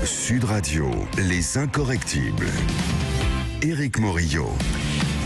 Sud Radio, les incorrectibles. Éric Morillo.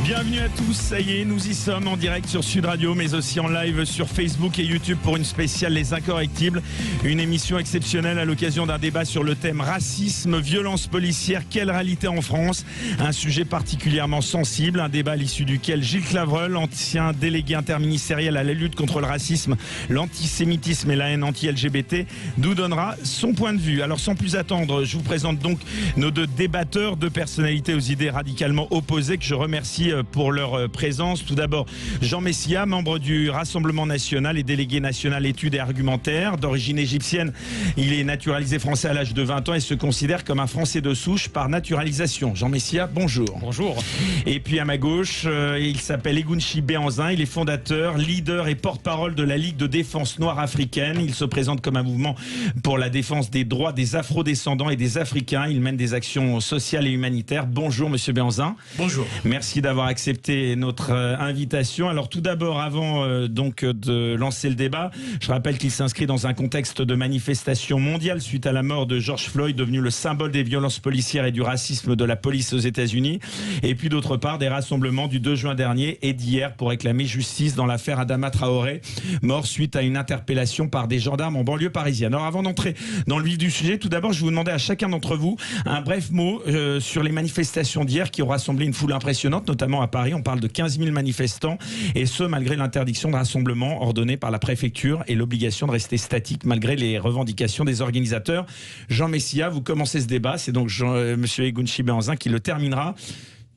Bienvenue à tous, ça y est, nous y sommes en direct sur Sud Radio, mais aussi en live sur Facebook et YouTube pour une spéciale Les Incorrectibles. Une émission exceptionnelle à l'occasion d'un débat sur le thème racisme, violence policière, quelle réalité en France? Un sujet particulièrement sensible, un débat à l'issue duquel Gilles Clavreul, ancien délégué interministériel à la lutte contre le racisme, l'antisémitisme et la haine anti-LGBT, nous donnera son point de vue. Alors sans plus attendre, je vous présente donc nos deux débatteurs, deux personnalités aux idées radicalement opposées que je remercie pour leur présence. Tout d'abord, Jean Messia, membre du Rassemblement national et délégué national études et argumentaires. D'origine égyptienne, il est naturalisé français à l'âge de 20 ans et se considère comme un Français de souche par naturalisation. Jean Messia, bonjour. Bonjour. Et puis à ma gauche, il s'appelle Egounchi Béhanzin. Il est fondateur, leader et porte-parole de la Ligue de défense noire africaine. Il se présente comme un mouvement pour la défense des droits des afro-descendants et des Africains. Il mène des actions sociales et humanitaires. Bonjour Monsieur Béhanzin. Bonjour. Merci d'avoir accepté notre invitation. Alors tout d'abord, avant donc de lancer le débat, je rappelle qu'il s'inscrit dans un contexte de manifestation mondiale suite à la mort de George Floyd, devenu le symbole des violences policières et du racisme de la police aux États-Unis. Et puis d'autre part, des rassemblements du 2 juin dernier et d'hier pour réclamer justice dans l'affaire Adama Traoré, mort suite à une interpellation par des gendarmes en banlieue parisienne. Alors avant d'entrer dans le vif du sujet, tout d'abord, je vous demandais à chacun d'entre vous un bref mot sur les manifestations d'hier qui ont rassemblé une foule impressionnante, notamment à Paris. On parle de 15 000 manifestants, et ce malgré l'interdiction de rassemblement ordonnée par la préfecture et l'obligation de rester statique malgré les revendications des organisateurs. Jean Messia, vous commencez ce débat, c'est donc monsieur Egounchi Béhanzin qui le terminera.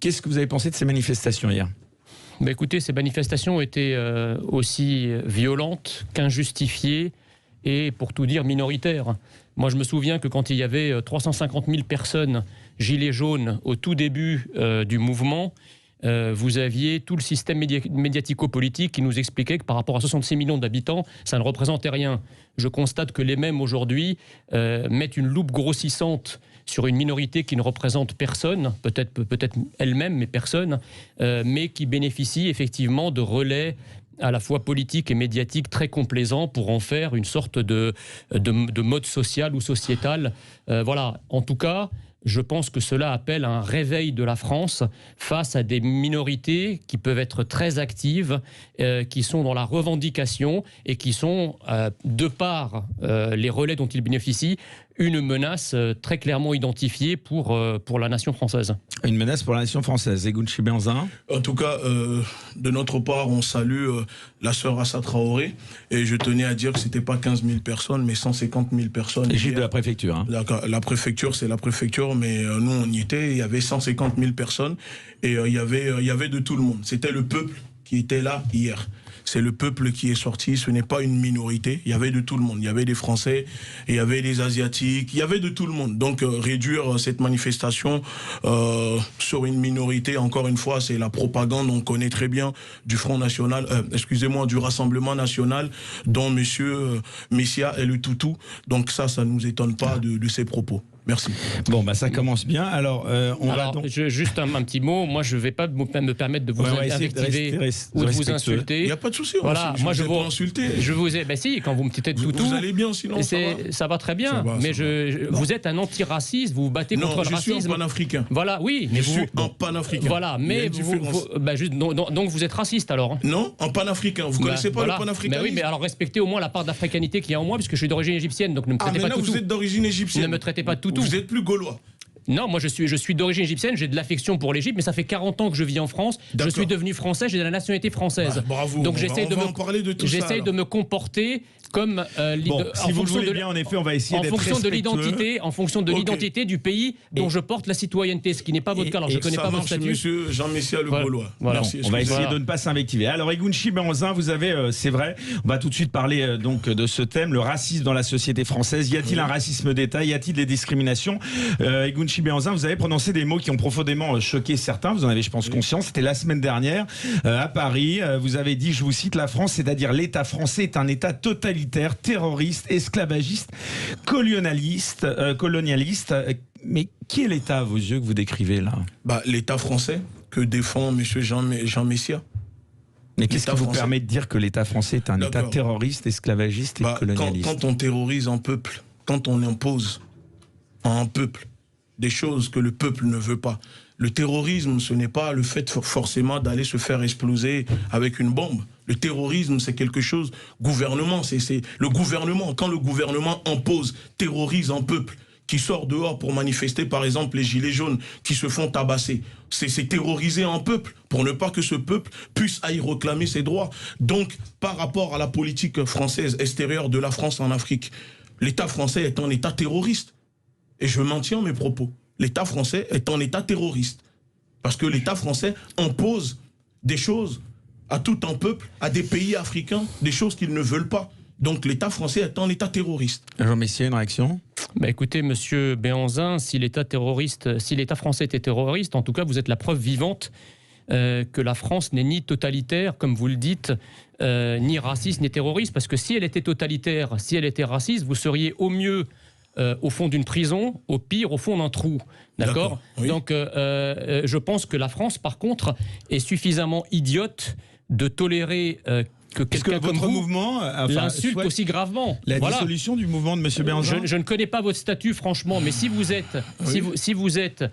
Qu'est-ce que vous avez pensé de ces manifestations hier ? Écoutez, ces manifestations étaient aussi violentes qu'injustifiées et, pour tout dire, minoritaires. Moi, je me souviens que quand il y avait 350 000 personnes gilets jaunes au tout début du mouvement, vous aviez tout le système médiatico-politique qui nous expliquait que par rapport à 66 millions d'habitants, ça ne représentait rien. Je constate que les mêmes aujourd'hui mettent une loupe grossissante sur une minorité qui ne représente personne, peut-être elle-même, mais personne, mais qui bénéficie effectivement de relais à la fois politique et médiatique très complaisant pour en faire une sorte de mode social ou sociétal. Voilà, en tout cas, je pense que cela appelle un réveil de la France face à des minorités qui peuvent être très actives, qui sont dans la revendication et qui sont, de par les relais dont ils bénéficient, une menace très clairement identifiée pour la nation française. Une menace pour la nation française. Egounchi Béhanzin. En tout cas, de notre part, on salue la sœur Assa Traoré. Et je tenais à dire que ce n'était pas 15 000 personnes, mais 150 000 personnes. Les chiffres de la préfecture. Hein. La préfecture, c'est la préfecture, mais nous, on y était. Il y avait 150 000 personnes et il y avait de tout le monde. C'était le peuple qui était là hier. C'est le peuple qui est sorti, ce n'est pas une minorité. Il y avait de tout le monde. Il y avait des Français, il y avait des Asiatiques, il y avait de tout le monde. Donc réduire cette manifestation sur une minorité, encore une fois, c'est la propagande, on connaît très bien, du Front National, du Rassemblement National, dont monsieur Messia est le toutou. Donc ça ne nous étonne pas de ses propos. Merci. Bon, ça commence bien. Alors, juste un petit mot. Moi, je ne vais pas me permettre de vous invectiver ou de vous insulter. Il n'y a pas de souci. Voilà, moi, je vous ai insulté. Je vous ai. Si, quand vous me dites toutou. Vous allez bien, sinon ça va très bien. Mais vous êtes un antiraciste. Vous vous battez contre le racisme. Je suis un panafricain. Voilà, oui. Mais je suis un panafricain. Voilà, mais donc vous êtes raciste alors. Non, un panafricain. Vous ne connaissez pas le panafricanisme? Oui, mais alors respectez au moins la part d'africanité qu'il y a en moi, puisque je suis d'origine égyptienne. Donc ne me traitez pas de toutou. Vous êtes d'origine égyptienne. Ne me traitez pas de toutou. Vous êtes plus gaulois. Non, moi je suis d'origine égyptienne, j'ai de l'affection pour l'Égypte, mais ça fait 40 ans que je vis en France. Je suis devenu français, j'ai de la nationalité française. Bravo. Donc j'essaie de me comporter comme si vous le voulez bien, en effet, on va essayer d'être respectueux. En fonction de l'identité du pays dont je porte la citoyenneté, ce qui n'est pas votre cas. Alors je ne connais pas votre statut. Monsieur Jean Messia le Gaulois. Voilà. On va essayer de ne pas s'invectiver. Alors Egounchi Béhanzin, vous avez, c'est vrai, on va tout de suite parler donc de ce thème, le racisme dans la société française. Y a-t-il un racisme d'État? Y a-t-il des discriminations? Egounchi Béhanzin, vous avez prononcé des mots qui ont profondément choqué certains. Vous en avez, je pense, conscience. C'était la semaine dernière à Paris. Vous avez dit, je vous cite, la France, c'est-à-dire l'État français est un État totalitaire, terroriste, esclavagiste, colonialiste. Mais qui est l'État à vos yeux que vous décrivez là? L'État français que défend M. Jean Messia. Mais qu'est-ce qui vous permet de dire que l'État français est un État terroriste, esclavagiste et colonialiste? Quand on terrorise un peuple, quand on impose à un peuple des choses que le peuple ne veut pas. Le terrorisme, ce n'est pas le fait forcément d'aller se faire exploser avec une bombe. Le terrorisme, c'est quelque chose... Gouvernement, c'est le gouvernement. Quand le gouvernement impose, terrorise un peuple qui sort dehors pour manifester, par exemple, les gilets jaunes qui se font tabasser, c'est terroriser un peuple pour ne pas que ce peuple puisse y réclamer ses droits. Donc, par rapport à la politique française extérieure de la France en Afrique, l'État français est un État terroriste. Et je maintiens mes propos. L'État français est un État terroriste. Parce que l'État français impose des choses à tout un peuple, à des pays africains, des choses qu'ils ne veulent pas. Donc l'État français est un État terroriste. Jean Messier, une réaction ? Bah écoutez, monsieur Béhanzin, si l'État français était terroriste, en tout cas, vous êtes la preuve vivante que la France n'est ni totalitaire, comme vous le dites, ni raciste, ni terroriste. Parce que si elle était totalitaire, si elle était raciste, vous seriez au mieux au fond d'une prison, au pire, au fond d'un trou. D'accord ? Oui. Donc, je pense que la France, par contre, est suffisamment idiote de tolérer que quelqu'un comme votre vous mouvement l'insulte aussi gravement. La dissolution du mouvement de M. Béhanzin. Je ne connais pas votre statut, franchement, mais si vous êtes, si vous êtes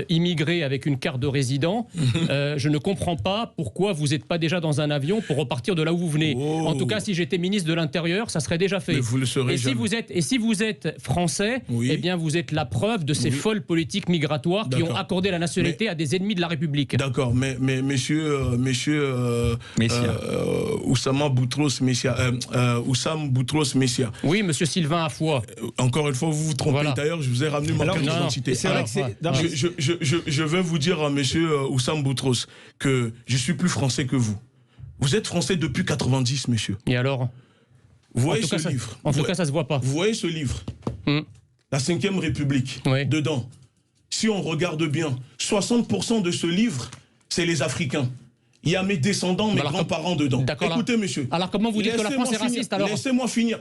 immigré avec une carte de résident, je ne comprends pas pourquoi vous n'êtes pas déjà dans un avion pour repartir de là où vous venez. Oh. En tout cas, si j'étais ministre de l'Intérieur, ça serait déjà fait. Mais vous le serez jamais. Si vous êtes français, eh bien vous êtes la preuve de ces folles politiques migratoires qui ont accordé la nationalité à des ennemis de la République. D'accord, mais monsieur Oussama Boutros Messia, Oussam Boutros Messia. Oui, monsieur Sylvain Afoua. Encore une fois, vous vous trompez. Voilà. D'ailleurs, je vous ai ramené ma carte d'identité. Je vais vous dire à monsieur Oussam Boutros que je suis plus français que vous. Vous êtes français depuis 90, monsieur. Et alors ? Vous voyez ce livre ? En tout cas, ça se voit pas. Vous voyez ce livre ? La 5e République. Oui. Dedans. Si on regarde bien, 60% de ce livre, c'est les Africains. Il y a mes descendants, mes grands-parents dedans. Écoutez, monsieur. Alors comment vous dites que la France est raciste alors ? Laissez-moi finir.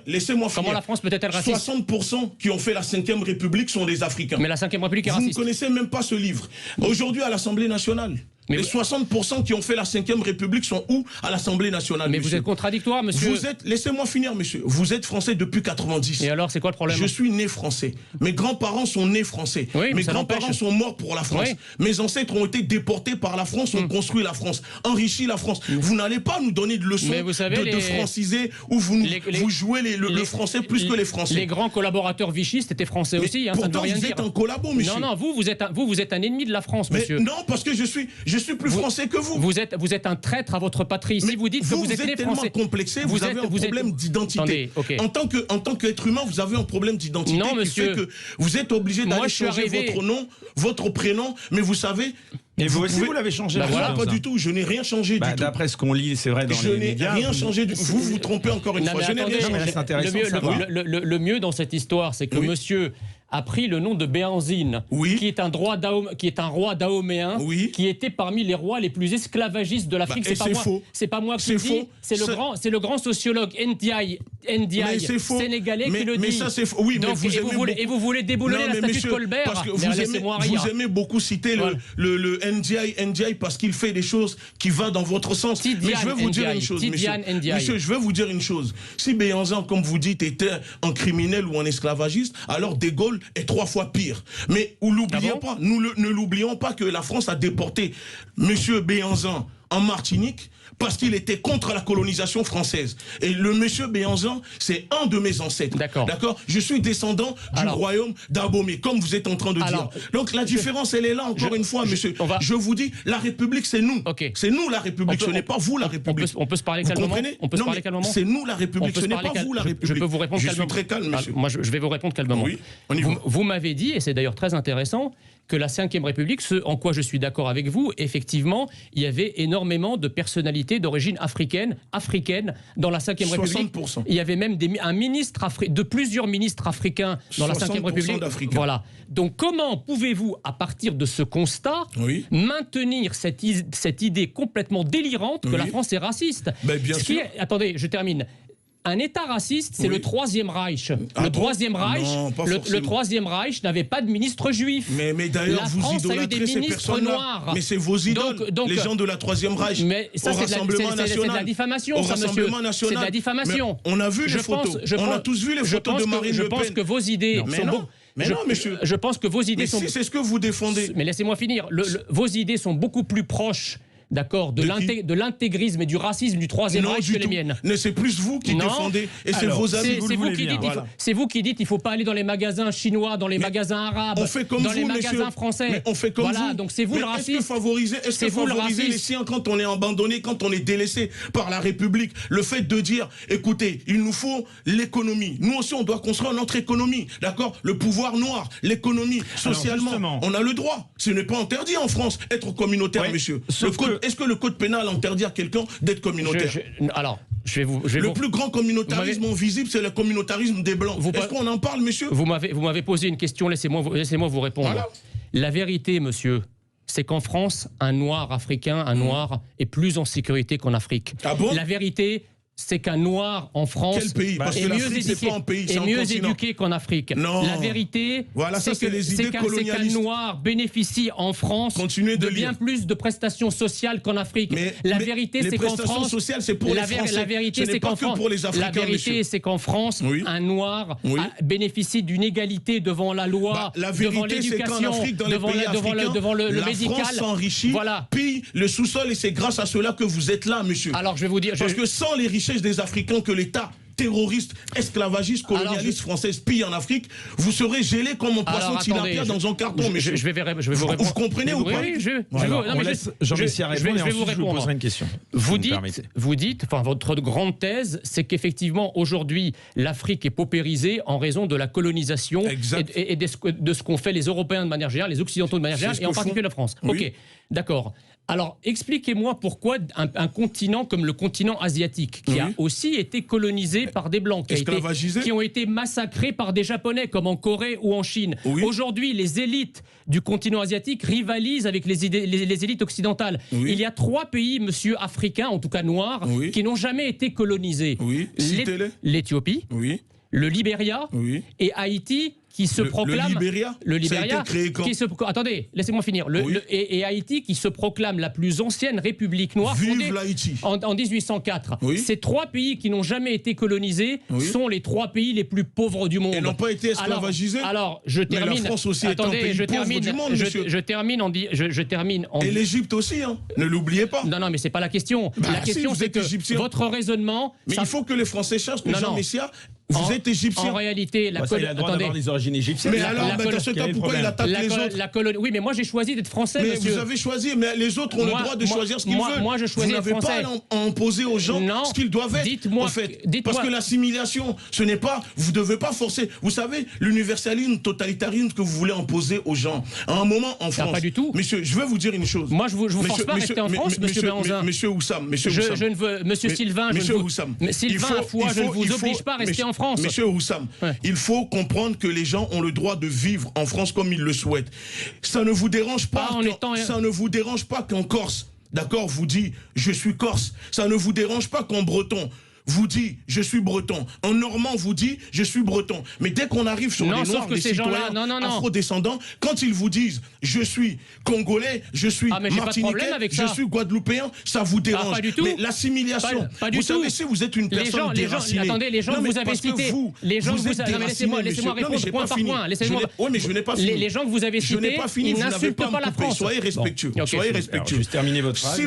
Comment la France peut être raciste ? 60% qui ont fait la 5e République sont des Africains. Mais la 5e République est raciste. Vous ne connaissez même pas ce livre. Aujourd'hui, à l'Assemblée nationale, les 60% qui ont fait la 5e République sont où ? À l'Assemblée nationale. Mais monsieur. Vous êtes contradictoire, monsieur. Laissez-moi finir, monsieur. Vous êtes français depuis 90. Et alors, c'est quoi le problème ? Je suis né français. Mes grands-parents sont nés français. Oui, mes grands-parents sont morts pour la France. Oui. Mes ancêtres ont été déportés par la France, ont construit la France, enrichi la France. Vous n'allez pas nous donner de leçons de franciser où vous jouez le français plus que les Français. Les grands collaborateurs vichistes étaient français aussi. Hein, pourtant, ça ne veut rien vous êtes un collabo, monsieur. Non, vous êtes un ennemi de la France, monsieur. Non, parce que je suis plus français que vous. Vous êtes un traître à votre patrie. Si vous dites que vous êtes né tellement français, complexé, vous avez un problème d'identité. En tant qu'être humain, vous avez un problème d'identité. Non, monsieur. Qui fait que vous êtes obligé d'aller changer votre nom, votre prénom, mais vous savez. Et vous aussi, vous l'avez changé. Pas du tout. Je n'ai rien changé du tout. D'après ce qu'on lit, c'est vrai dans les médias. Je n'ai rien changé du tout. Vous vous trompez encore une fois. Je n'ai rien changé. Le mieux dans cette histoire, c'est que monsieur a pris le nom de Béhanzine, qui est un roi dahoméen, qui était parmi les rois les plus esclavagistes de l'Afrique. C'est pas moi qui le dis, c'est le grand sociologue Ndiaye sénégalais qui le dit. Mais ça c'est faux. Oui, donc, mais vous voulez déboulonner la statue de Colbert. Parce que vous aimez beaucoup citer le Ndiaye parce qu'il fait des choses qui vont dans votre sens. Mais je vais vous dire une chose, monsieur, je vais vous dire une chose. Si Béhanzin, comme vous dites, était un criminel ou un esclavagiste, alors De Gaulle est 3 fois pire. Mais ne l'oublions pas que la France a déporté monsieur Béhanzin en Martinique parce qu'il était contre la colonisation française. Et le monsieur Béhanzin, c'est un de mes ancêtres. D'accord. Je suis descendant du royaume d'Abomey, comme vous êtes en train de dire. Donc la différence, elle est là, encore une fois, monsieur. Je vous dis, la République, c'est nous. C'est nous la République, ce n'est pas vous la République. On peut se parler calmement. C'est nous la République, ce n'est pas vous la République. Je peux vous répondre calmement. Je suis très calme, monsieur. Moi, je vais vous répondre calmement. Oui, on y va. Vous m'avez dit, et c'est d'ailleurs très intéressant, que la 5e République, ce en quoi je suis d'accord avec vous, effectivement, il y avait énormément de personnalités d'origine africaine dans la 5e République. 60%. Il y avait même plusieurs ministres africains dans la 5e République. Voilà. Donc comment pouvez-vous, à partir de ce constat, maintenir cette idée complètement délirante que la France est raciste ? Bien sûr. Attendez, je termine. Un État raciste, c'est le 3e Reich. Le 3e Reich n'avait pas de ministre juif. Mais d'ailleurs, vous idolâtrez ces personnes-là. Mais c'est vos idoles, les gens de la 3e Reich. Mais ça, c'est de la diffamation, ça, monsieur. C'est de la diffamation. On a vu les photos. On a tous vu les photos de Marine Le Pen. Je pense que vos idées sont Mais non, monsieur. Je pense que vos idées Mais sont... si c'est ce que vous défendez. Mais laissez-moi finir. Vos idées sont beaucoup plus proches, d'accord, de l'intégrisme et du racisme du Troisième Reich que les miennes. Mais c'est plus vous qui défendez, et c'est vos amis. C'est vous qui dites qu'il ne faut pas aller dans les magasins chinois, dans les magasins arabes, dans les magasins français. Mais on fait comme vous. Donc c'est vous le raciste. Est-ce que favoriser les siens quand on est abandonné, quand on est délaissé par la République, le fait de dire, écoutez, il nous faut l'économie. Nous aussi, on doit construire notre économie, d'accord? Le pouvoir noir, l'économie, socialement, on a le droit. Ce n'est pas interdit en France, être communautaire, monsieur. Est-ce que le code pénal interdit à quelqu'un d'être communautaire? Le plus grand communautarisme visible, c'est le communautarisme des Blancs. Est-ce qu'on en parle, monsieur? Vous m'avez posé une question, laissez-moi vous répondre. Voilà. La vérité, monsieur, c'est qu'en France, un noir africain, un noir est plus en sécurité qu'en Afrique. Ah bon? La vérité, c'est qu'un noir en France est mieux éduqué qu'en Afrique. Non. La vérité, voilà, c'est qu'un noir bénéficie en France de bien plus de prestations sociales qu'en Afrique. La vérité, c'est qu'en France, c'est pour les Français. La vérité, c'est qu'en France, la vérité, c'est qu'en France, un noir bénéficie d'une égalité devant la loi, devant l'éducation, devant le médical. La France s'enrichit, pille le sous-sol, et c'est grâce à cela que vous êtes là, monsieur. Alors, je vais vous dire, parce que sans les richesses des Africains que l'État terroriste, esclavagiste, colonialiste français pille en Afrique, vous serez gelé comme un poisson tilapia dans un carton, monsieur. Je vais vous répondre. Vous comprenez ou pas? Oui, on laisse Jean-Messia répondre et ensuite je vous poserai une question. Vous dites, enfin, votre grande thèse, c'est qu'effectivement, aujourd'hui, l'Afrique est paupérisée en raison de la colonisation et de ce qu'ont fait les Européens de manière générale, les Occidentaux de manière générale, et en particulier la France. Oui. Ok, d'accord. Alors, expliquez-moi pourquoi un continent comme le continent asiatique, qui a aussi été colonisé par des Blancs, qui ont été massacrés par des Japonais, comme en Corée ou en Chine. Aujourd'hui, les élites du continent asiatique rivalisent avec les élites occidentales. Il y a 3 pays, monsieur, africains, en tout cas noirs, qui n'ont jamais été colonisés. L'Éthiopie, le Libéria et Haïti, qui se proclame... Le Libéria qui se... Attendez, laissez-moi finir. Et Haïti, qui se proclame la plus ancienne république noire fondée en 1804. Ces 3 pays qui n'ont jamais été colonisés sont les 3 pays les plus pauvres du monde. Et n'ont pas été esclavagisés. Alors, je termine... Mais la France aussi est un pays pauvre du monde, monsieur. Je termine en... Et l'Égypte aussi, hein. Ne l'oubliez pas. Non, mais c'est pas la question. La question, c'est que votre raisonnement... Mais il faut que les Français cherchent que Jean-Messia... Vous êtes égyptien. En réalité, il a le droit d'avoir des origines égyptiennes. Mais alors, dans ce cas, pourquoi il attaque les autres? Oui, mais moi j'ai choisi d'être français, mais monsieur. Vous avez choisi, mais les autres ont le droit de choisir ce qu'ils veulent. Moi, je choisis d'être français. Vous n'avez pas à imposer aux gens ce qu'ils doivent être. Dites-moi, en fait. Parce que l'assimilation, ce n'est pas... Vous ne devez pas forcer. Vous savez, l'universalisme, totalitarisme que vous voulez imposer aux gens. À un moment, en France... Pas du tout. Monsieur, je vais vous dire une chose. Moi, je vous force pas à rester en France, monsieur Béhanzin. Monsieur Oussam, monsieur Sylvain, Sylvain Afoua, je ne vous oblige pas à rester en France. Monsieur Oussam, il faut comprendre que les gens ont le droit de vivre en France comme ils le souhaitent. Ça ne vous dérange pas, ça ne vous dérange pas qu'en Corse, d'accord, vous dit je suis Corse. Ça ne vous dérange pas qu'en Breton vous dit je suis breton. En normand vous dit je suis breton. Mais dès qu'on arrive sur les Noirs, les citoyens afro-descendants, quand ils vous disent je suis congolais, je suis martiniquais, je suis guadeloupéen, ça vous dérange. Pas du tout. Mais l'assimilation, vous savez, si vous êtes une personne déracinée... Attendez, les gens que vous avez cités... Laissez-moi répondre point par point. Oui, mais je n'ai pas fini. Les gens que vous avez cités, ils n'insultent pas la France. Soyez respectueux. Soyez respectueux. Juste terminer votre phrase.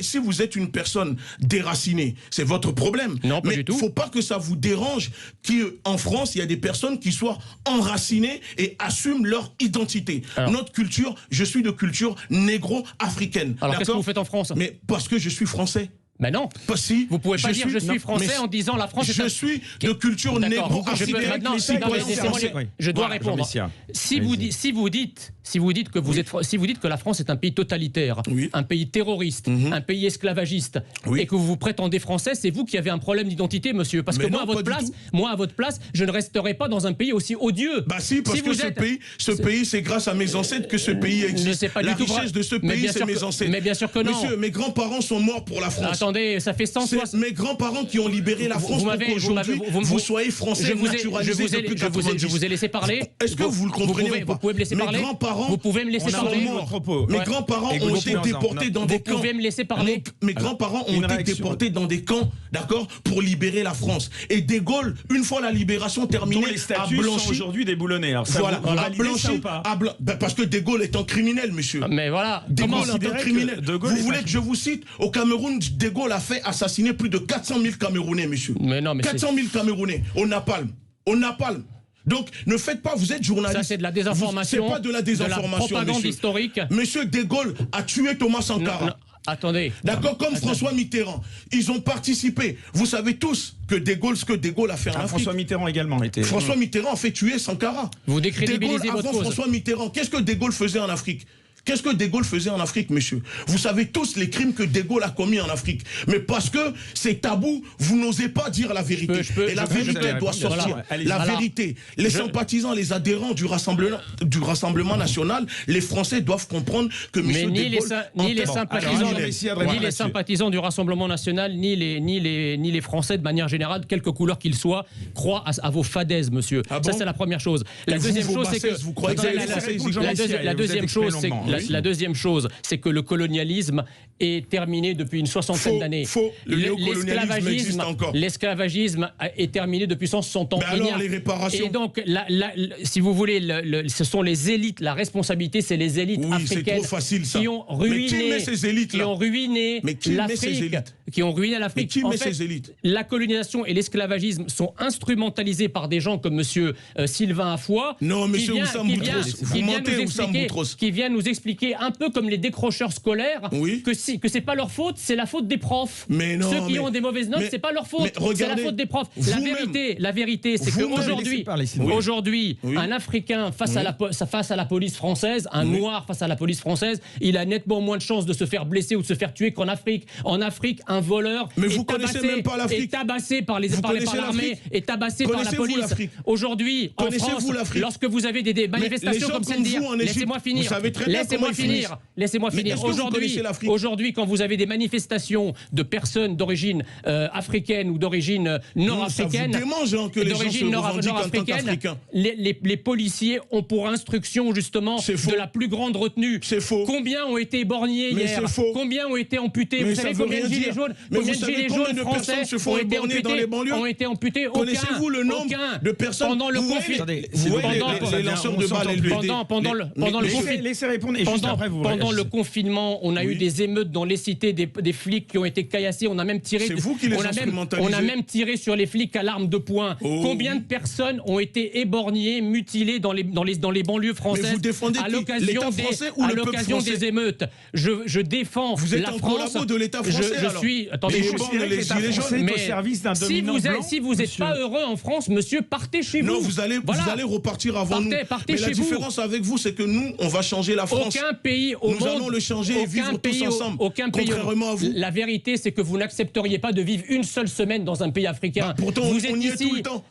Si vous êtes une personne déracinée, c'est votre problème. Non, pas du tout. Mais il ne faut pas que ça vous dérange qu'en France, il y a des personnes qui soient enracinées et assument leur identité. Notre culture, je suis de culture négro-africaine. Alors qu'est-ce que vous faites en France? Mais parce que je suis français. Ben non, si, vous pouvez pas dire je suis français en disant la France est je suis de culture négro-africaine. Je dois répondre. Si vous dites que la France est un pays totalitaire, un pays terroriste, un pays esclavagiste, et que vous vous prétendez français, c'est vous qui avez un problème d'identité, monsieur. Parce que moi, à votre place, je ne resterai pas dans un pays aussi odieux. Bah si, parce que ce pays, c'est grâce à mes ancêtres que ce pays existe. La richesse de ce pays, c'est mes ancêtres. Mais bien sûr que non. Monsieur, mes grands-parents sont morts pour la France. attendez, ça fait 160... C'est mes grands-parents qui ont libéré la France pour qu'aujourd'hui, vous soyez français naturalisés depuis 90. Je vous ai laissé parler. Est-ce que vous le comprenez ou pas? Vous pouvez me laisser parler. Vous pouvez me laisser parler. Mes grands-parents ont été déportés dans des camps. Vous pouvez me laisser parler. Mes grands-parents ont été déportés dans des camps, d'accord, pour libérer la France. Et De Gaulle, une fois la libération terminée, les statuts sont aujourd'hui déboulonnés. Alors ça, voilà, a blanchi, parce que De Gaulle est un criminel, monsieur. Mais voilà. De Gaulle est un criminel. Vous voulez que je vous cite? Au Cameroun, De Gaulle a fait assassiner plus de 400 000 Camerounais, monsieur. Mais non, mais 400 000 Camerounais au napalm. Au napalm. Donc, ne faites pas, vous êtes journaliste. Ça, c'est de la désinformation. C'est pas de la désinformation, de la propagande historique. Monsieur De Gaulle a tué Thomas Sankara. Non. Attendez. D'accord, comme François Mitterrand. Ils ont participé. Vous savez tous que De Gaulle, ce que De Gaulle a fait en Afrique. François Mitterrand également était. François Mitterrand a fait tuer Sankara. Vous décrédibilisez votre cause. Avant François Mitterrand, qu'est-ce que De Gaulle faisait en Afrique? Qu'est-ce que De Gaulle faisait en Afrique, monsieur? Vous savez tous les crimes que De Gaulle a commis en Afrique. Mais parce que c'est tabou, vous n'osez pas dire la vérité. Et la vérité doit sortir. La vérité. Les sympathisants, les adhérents du Rassemblement national, les Français doivent comprendre que monsieur De Gaulle... Ni les sympathisants du Rassemblement national, ni les Français de manière générale, quelque couleur qu'ils soient, croient à vos fadaises, monsieur. Ça, c'est la première chose. La deuxième chose, c'est que... La deuxième chose, c'est la deuxième chose, c'est que le colonialisme est terminé depuis une soixantaine d'années. L'esclavagisme est terminé depuis 160 ans. Mais alors, les réparations. Et donc, si vous voulez, ce sont les élites. La responsabilité, c'est les élites africaines qui ont ruiné l'Afrique. Qui ont ruiné l'Afrique. Qui met ces élites? La colonisation et l'esclavagisme sont instrumentalisés par des gens comme monsieur Sylvain Afoy. Non, monsieur Oussam Boutros. Vous mentez, Oussam Boutros. Qui vient nous expliquer, un peu comme les décrocheurs scolaires, que c'est pas leur faute, c'est la faute des profs. Mais non, ceux qui ont des mauvaises notes, c'est pas leur faute, c'est la faute des profs. La vérité, c'est qu'aujourd'hui, un Africain face à la police française, un noir face à la police française, il a nettement moins de chances de se faire blesser ou de se faire tuer qu'en Afrique. En Afrique, un voleur est tabassé par l'armée, est tabassé par la police. Aujourd'hui, en France, lorsque vous avez des manifestations comme celle d'hier, laissez-moi finir. Laissez-moi finir. Aujourd'hui, quand vous avez des manifestations de personnes d'origine africaine ou d'origine nord-africaine, les policiers ont pour instruction justement de la plus grande retenue. Combien ont été éborgnés hier? Combien ont été amputés? Vous savez combien de gilets jaunes français ont été amputés? Connaissez-vous le nombre de personnes pendant le confinement? Pendant le confinement, on a eu des émeutes dans les cités, des flics qui ont été caillassés. On a même tiré. On a même tiré sur les flics à l'arme de poing. Combien de personnes ont été éborgnées, mutilées dans les banlieues françaises à l'occasion des émeutes? Je défends vous êtes la en France. collabo de l'État français. Je suis. Attendez, si vous n'êtes pas heureux en France, monsieur, partez chez vous. Non, vous allez repartir avant nous. Partez mais chez la différence avec vous, c'est que nous, on va changer la France. Aucun pays au monde. Nous allons le changer et vivre tous ensemble. Contrairement à vous. La vérité, c'est que vous n'accepteriez pas de vivre une seule semaine dans un pays africain. Pourtant,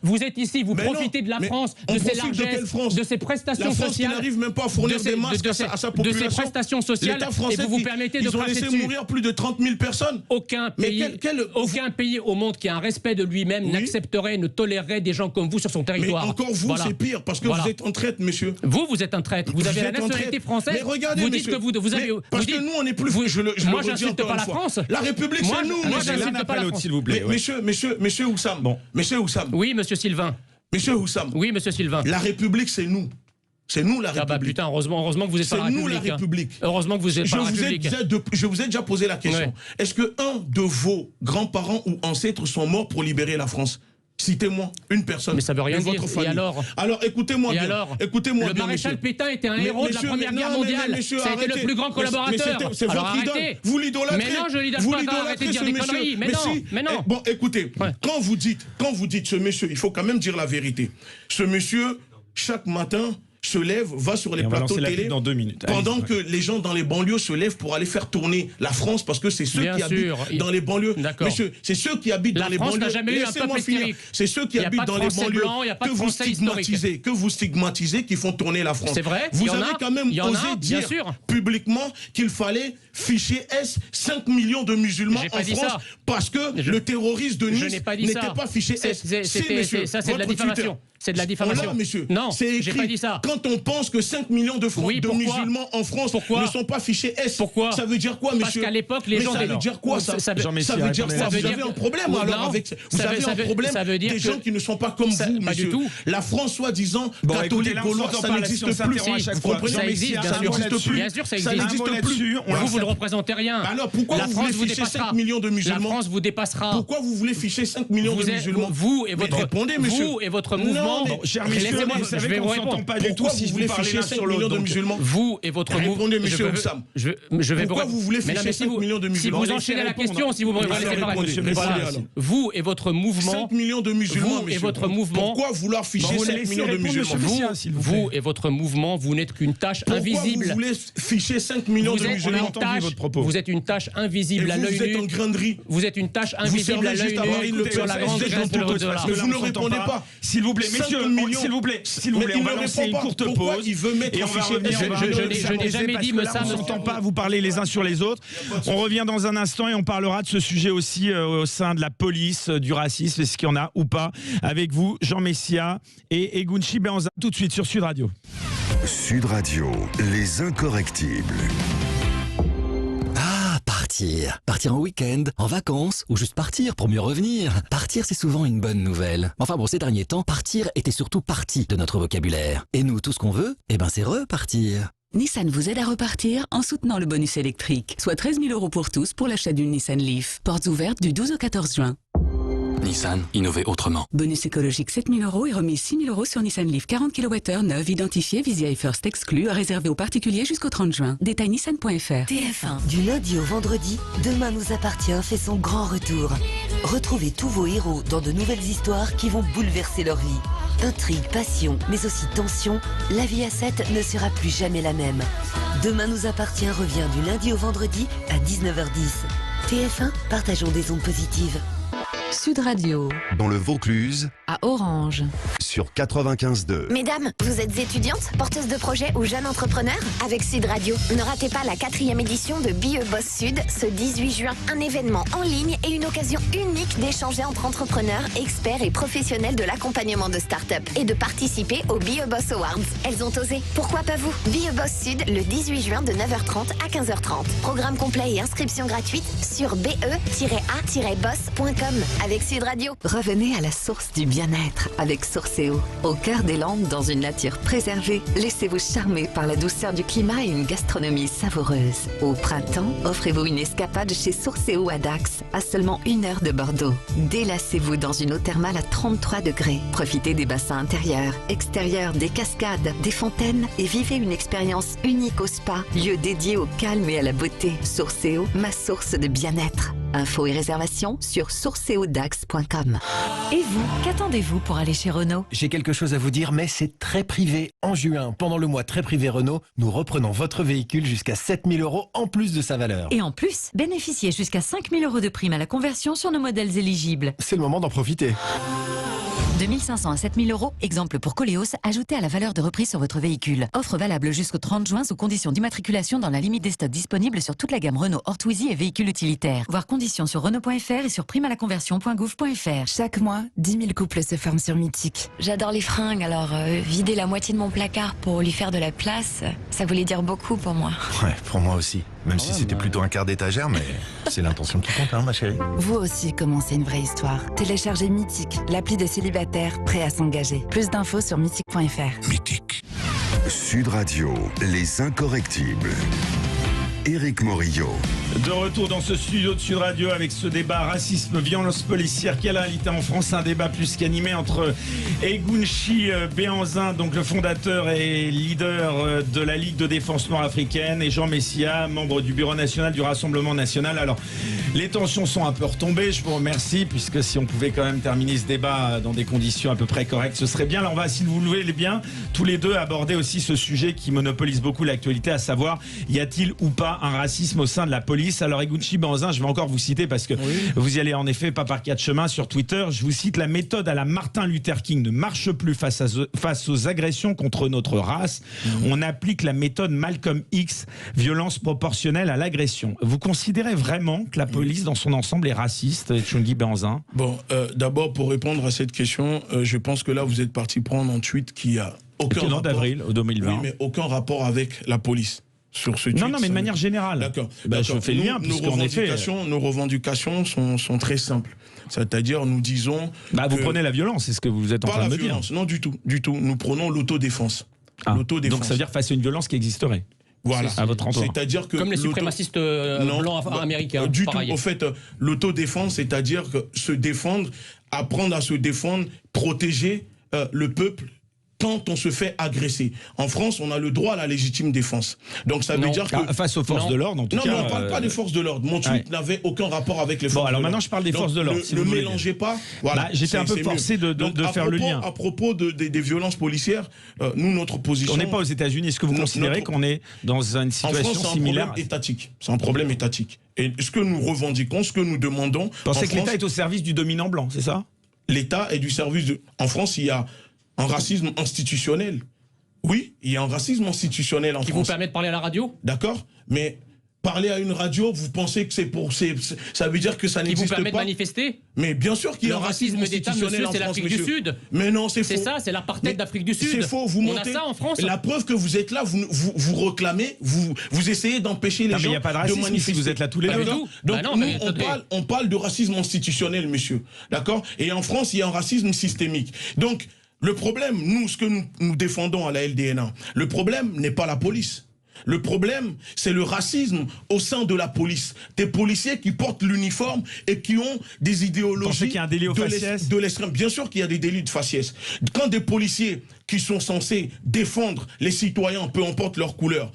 vous êtes ici, vous profitez de la France, de ses largesses, de ses prestations sociales. La France n'arrive même pas à fournir des masques à sa population. De ses prestations sociales. Et vous vous permettez de cracher dessus. Ils ont laissé mourir plus de 30 000 personnes. Aucun pays au monde qui a un respect de lui-même n'accepterait, ne tolérerait des gens comme vous sur son territoire. Mais encore vous, c'est pire, parce que vous êtes un traître, monsieur. Vous êtes un traître. Vous avez la nationalité française. Mais regardez, vous dites que vous avez... Parce que nous, on n'est plus... Moi, j'insiste pas la France. La République, c'est nous. Moi, j'insiste pas la France. S'il vous plaît. Monsieur Oussam. Bon. Monsieur Oussam. Oui, monsieur Sylvain. Monsieur Oussam. Oui, monsieur Sylvain. La République, c'est nous. C'est nous la République. Ah bah putain, heureusement que vous êtes pas la République. C'est nous la République. Heureusement que vous êtes pas la République. Je vous ai déjà posé la question. Ouais. Est-ce que un de vos grands-parents ou ancêtres sont morts pour libérer la France? Citez-moi une personne. Mais ça veut rien dire. Et alors écoutez-moi bien. Écoutez-moi bien. Le maréchal Pétain était un héros de la Première Guerre mondiale. Ça a été le plus grand collaborateur. C'est votre idole. Vous l'idolâtrez. Mais non, je l'idolâtre pas. Arrêtez de dire des conneries. Mais non. Bon, écoutez. Quand vous dites ce monsieur, il faut quand même dire la vérité. Ce monsieur, chaque matin, se lève, va sur les Et on va plateaux lancer la télé pub dans 2 minutes. pendant Allez, que les gens dans les banlieues se lèvent pour aller faire tourner la France, parce que c'est ceux Bien qui sûr. habitent dans les banlieues. D'accord. Monsieur, c'est ceux qui habitent La dans les France banlieues. n'a jamais eu un Laissez-moi peuple finir. historique. C'est ceux qui Il y a habitent pas de dans les Français banlieues blancs, il y a pas de Français historiques. que vous stigmatisez, qui font tourner la France. C'est vrai, Vous il y en avez a, quand même il y en osé a, bien dire sûr. publiquement qu'il fallait ficher 5 millions de musulmans J'ai en pas dit France ça. parce que le terroriste de Je Nice n'ai pas dit n'était ça. pas fiché S. Ça, c'est de la diffamation. C'est de la diffamation. Là, monsieur. Non, c'est j'ai écrit. pas dit ça. Quand on pense que 5 millions de musulmans en France Pourquoi ne sont pas fichés S, Pourquoi ça veut dire quoi, monsieur? Parce qu'à l'époque, les Mais gens... ça veut dire quoi, ça? Ça veut- Jean Messia, Ça veut dire répondez. quoi? Ça veut Vous dire avez un problème Non, alors avec... Vous ça avez veut- un problème ça veut dire des que- gens qui ne sont pas comme Ça- vous, pas monsieur. du tout. La France, soi-disant, Bon, catholique, écoutez, là, on gauloise, s'entend ça pas, n'existe là, si on plus. s'interrompt à chaque Vous fois. comprenez? Ça existe, bien Ça sûr. n'existe plus. Bien sûr, ça Ça existe. n'existe Un mot plus. là-dessus, on Vous ne lance- représentez rien. Alors pourquoi La vous France voulez vous ficher dépassera. 5 millions de La musulmans? France vous dépassera. Pourquoi vous voulez ficher 5 millions de musulmans? Vous et Mais votre... répondez, monsieur. Vous et votre Non, mouvement... mais- Cher messieurs, Laissez-moi, vous je savez vais qu'on vous s'entend répondre. pas du tout Pourquoi si vous vous voulez parlez ficher l'un 5 sur millions l'autre. de donc- musulmans? Vous et votre mouvement... Répondez, monsieur Oussam. Je vais Pourquoi vous voulez Mesdames, ficher mais 5 millions de musulmans? Si vous enchaînez la question, si vous me Laissez laissez répondre, parler. monsieur. Voilà. Répondez, alors. Vous et votre mouvement... 5 millions de musulmans, Vous et monsieur. votre mouvement... Pourquoi vouloir ficher Vous 5 laissez millions de répondre, musulmans? monsieur Messia, s'il vous plaît. Vous et votre mouvement, vous n'êtes qu'une tâche Pourquoi invisible. vous voulez ficher 5 millions Vous de êtes musulmans? une entendu tâche, votre propos. vous êtes une tâche Et invisible à vous, l'œil vous êtes en nu. grainerie. Vous êtes une tâche Vous invisible à servez l'œil juste à Marine Le nu sur Pen. la Vous grande êtes grève dans de tout l'au-delà. parce que vous ne répondez pas. S'il vous plaît, 5 messieurs, millions. s'il vous plaît, Mais on il va ne lancer répond une pas. courte Pourquoi pause il veut mettre et on un va fichier revenir. S? on va Je revenir n'ai s'amuser jamais parce dit que me là, ça, on monsieur. s'entend pas vous parler les uns sur les autres. On revient dans un instant et on parlera de ce sujet aussi au sein de la police, du racisme, est-ce qu'il y en a ou pas, avec vous, Jean Messia et Egunchi Benza, tout de suite sur Sud Radio. Sud Radio, les incorrectibles. Ah, partir. Partir en week-end, en vacances, ou juste partir pour mieux revenir. Partir, c'est souvent une bonne nouvelle. Enfin bon, ces derniers temps, partir était surtout partie de notre vocabulaire. Et nous, tout ce qu'on veut, c'est repartir. Nissan vous aide à repartir en soutenant le bonus électrique, soit 13 000 € pour tous pour l'achat d'une Nissan Leaf. Portes ouvertes du 12 au 14 juin. Nissan, innover autrement. Bonus écologique 7 000 € et remise 6 000 € sur Nissan Leaf 40 kWh neuve identifié Visa First exclu, réservé aux particuliers jusqu'au 30 juin. Détail nissan.fr. TF1. Du lundi au vendredi, Demain nous appartient fait son grand retour. Retrouvez tous vos héros dans de nouvelles histoires qui vont bouleverser leur vie. Intrigue, passion, mais aussi tension, la vie à 7 ne sera plus jamais la même. Demain nous appartient revient du lundi au vendredi à 19h10. TF1, partageons des ondes positives. Sud Radio, Dans le Vaucluse, à Orange. sur 95.2. Mesdames, vous êtes étudiantes, porteuses de projets ou jeunes entrepreneurs? Avec Sud Radio, ne ratez pas la 4e édition de BE Boss Sud ce 18 juin. Un événement en ligne et une occasion unique d'échanger entre entrepreneurs, experts et professionnels de l'accompagnement de start-up et de participer aux BE Boss Awards. Elles ont osé. Pourquoi pas vous? BE Boss Sud le 18 juin de 9h30 à 15h30. Programme complet et inscription gratuite sur be-a-boss.com. Avec Sud Radio. Revenez à la source du bien-être avec Sourcéo. Au cœur des Landes, dans une nature préservée, laissez-vous charmer par la douceur du climat et une gastronomie savoureuse. Au printemps, offrez-vous une escapade chez Sourcéo à Dax, à seulement 1 heure de Bordeaux. Délassez-vous dans une eau thermale à 33 degrés. Profitez des bassins intérieurs, extérieurs, des cascades, des fontaines et vivez une expérience unique au spa, lieu dédié au calme et à la beauté. Sourcéo, ma source de bien-être. Infos et réservations sur sourceodax.com. Et vous, qu'attendez-vous pour aller chez Renault? J'ai quelque chose à vous dire, mais c'est très privé. En juin, pendant le mois très privé Renault, nous reprenons votre véhicule jusqu'à 7 000 € en plus de sa valeur. Et en plus, bénéficiez jusqu'à 5 000 € de prime à la conversion sur nos modèles éligibles. C'est le moment d'en profiter. De 1 500 à 7 000 €, exemple pour Coléos, ajouté à la valeur de reprise sur votre véhicule. Offre valable jusqu'au 30 juin sous conditions d'immatriculation dans la limite des stocks disponibles sur toute la gamme Renault hors Twizy et véhicules utilitaires. Voir conditions sur Renault.fr et sur primealaconversion.gouv.fr. Chaque mois, 10 000 couples se forment sur Mythique. J'adore les fringues, alors vider la moitié de mon placard pour lui faire de la place, ça voulait dire beaucoup pour moi. Ouais, pour moi aussi. Même si c'était plutôt un quart d'étagère, mais c'est l'intention qui compte, hein, ma chérie. Vous aussi commencez une vraie histoire. Téléchargez Mythique, l'appli des célibataires prêts à s'engager. Plus d'infos sur mythique.fr. Mythique. Sud Radio, les incorrectibles. Éric Morillo. De retour dans ce studio de Sud Radio avec ce débat racisme, violence policière qui a la réalité en France, un débat plus qu'animé entre Egunchi Béhanzin, donc le fondateur et leader de la Ligue de défense nord-africaine, et Jean Messia, membre du bureau national du Rassemblement national. Alors, les tensions sont un peu retombées, je vous remercie, puisque si on pouvait quand même terminer ce débat dans des conditions à peu près correctes, ce serait bien. Alors on va, si vous le voulez bien, tous les deux aborder aussi ce sujet qui monopolise beaucoup l'actualité, à savoir, y a-t-il ou pas un racisme au sein de la police? Alors Egunchi Béhanzin, je vais encore vous citer parce que vous y allez en effet pas par quatre chemins sur Twitter. Je vous cite: la méthode à la Martin Luther King ne marche plus face aux agressions contre notre race. On applique la méthode Malcolm X, violence proportionnelle à l'agression. Vous considérez vraiment que la police dans son ensemble est raciste, Egunchi Béhanzin? Bon, d'abord pour répondre à cette question, je pense que là vous êtes parti prendre un tweet qui a aucun rapport d'avril 2020. Oui, mais aucun rapport avec la police. Sur ce tweet, non, mais de manière générale. D'accord. Je fais le lien, puisqu'en effet... Nos revendications sont très simples. C'est-à-dire, nous disons... vous prenez la violence, c'est ce que vous êtes en train de me dire. Non, du tout. Nous prenons l'autodéfense. Donc ça veut dire face à une violence qui existerait. Voilà. À votre endroit. C'est-à-dire que... Comme les suprémacistes blancs américains. Du tout. Au fait, l'autodéfense, c'est-à-dire que se défendre, apprendre à se défendre, protéger le peuple quand on se fait agresser. En France, on a le droit à la légitime défense. Donc ça veut dire que... Face aux forces de l'ordre, en tout cas... Non, mais on ne parle pas des forces de l'ordre. Mon tweet n'avait aucun rapport avec les forces de l'ordre. Alors maintenant, je parle des forces de l'ordre. Ne mélangez pas. Voilà. J'étais un peu forcé de faire le lien. À propos des violences policières, nous, notre position... On n'est pas aux États-Unis. Est-ce que vous considérez qu'on est dans une situation similaire? C'est un problème étatique. Et ce que nous revendiquons, ce que nous demandons... Vous pensez que l'État est au service du dominant blanc, c'est ça? L'État est du service de... En France, il y a un racisme institutionnel. Oui, il y a un racisme institutionnel en France. Qui vous permet de parler à la radio? D'accord, mais parler à une radio, vous pensez que ça veut dire que ça n'existe pas? Qui vous permet de manifester? Mais bien sûr qu'il y a un racisme d'État, institutionnel monsieur, c'est l'Afrique du Sud. Mais non, c'est faux. C'est ça, c'est l'apartheid d'Afrique du Sud. C'est faux, vous mentez. On a ça en France. La preuve que vous êtes là, vous réclamez, vous essayez d'empêcher les gens de manifester. Mais il n'y a pas de racisme si vous êtes là tous les deux. Donc on parle de racisme institutionnel, monsieur. D'accord? Et en France, il y a un racisme systémique. Donc, le problème, ce que nous défendons à la LDNA, le problème n'est pas la police. Le problème, c'est le racisme au sein de la police. Des policiers qui portent l'uniforme et qui ont des idéologies... Vous pensez qu'il y a un délit au faciès de l'extrême. Bien sûr qu'il y a des délits de faciès. Quand des policiers qui sont censés défendre les citoyens, peu importe leur couleur,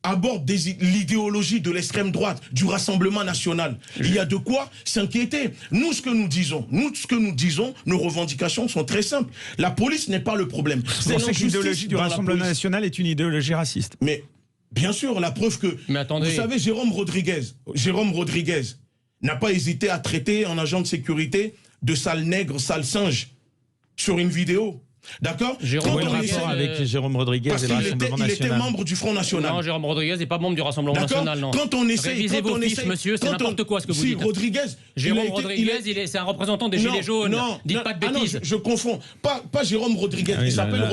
aborde l'idéologie de l'extrême droite, du Rassemblement national, il y a de quoi s'inquiéter. Nous, ce que nous disons, nos revendications sont très simples. La police n'est pas le problème. Vous pensez que l'idéologie du Rassemblement national est une idéologie raciste? Mais bien sûr, la preuve que... Mais attendez. Vous savez, Jérôme Rodriguez n'a pas hésité à traiter un agent de sécurité de sale nègre, sale singe sur une vidéo. D'accord? Rapport avec Jérôme Rodriguez et le Rassemblement national. Il était membre du Front National. Non, Jérôme Rodriguez n'est pas membre du Rassemblement national, non. Quand on essaie... Révisez vos fiches, monsieur, c'est n'importe quoi ce que vous dites. Rodriguez... Jérôme Rodriguez, c'est un représentant des Gilets jaunes. Non, dites pas de bêtises. Non, je confonds. Pas Jérôme Rodriguez, il s'appelle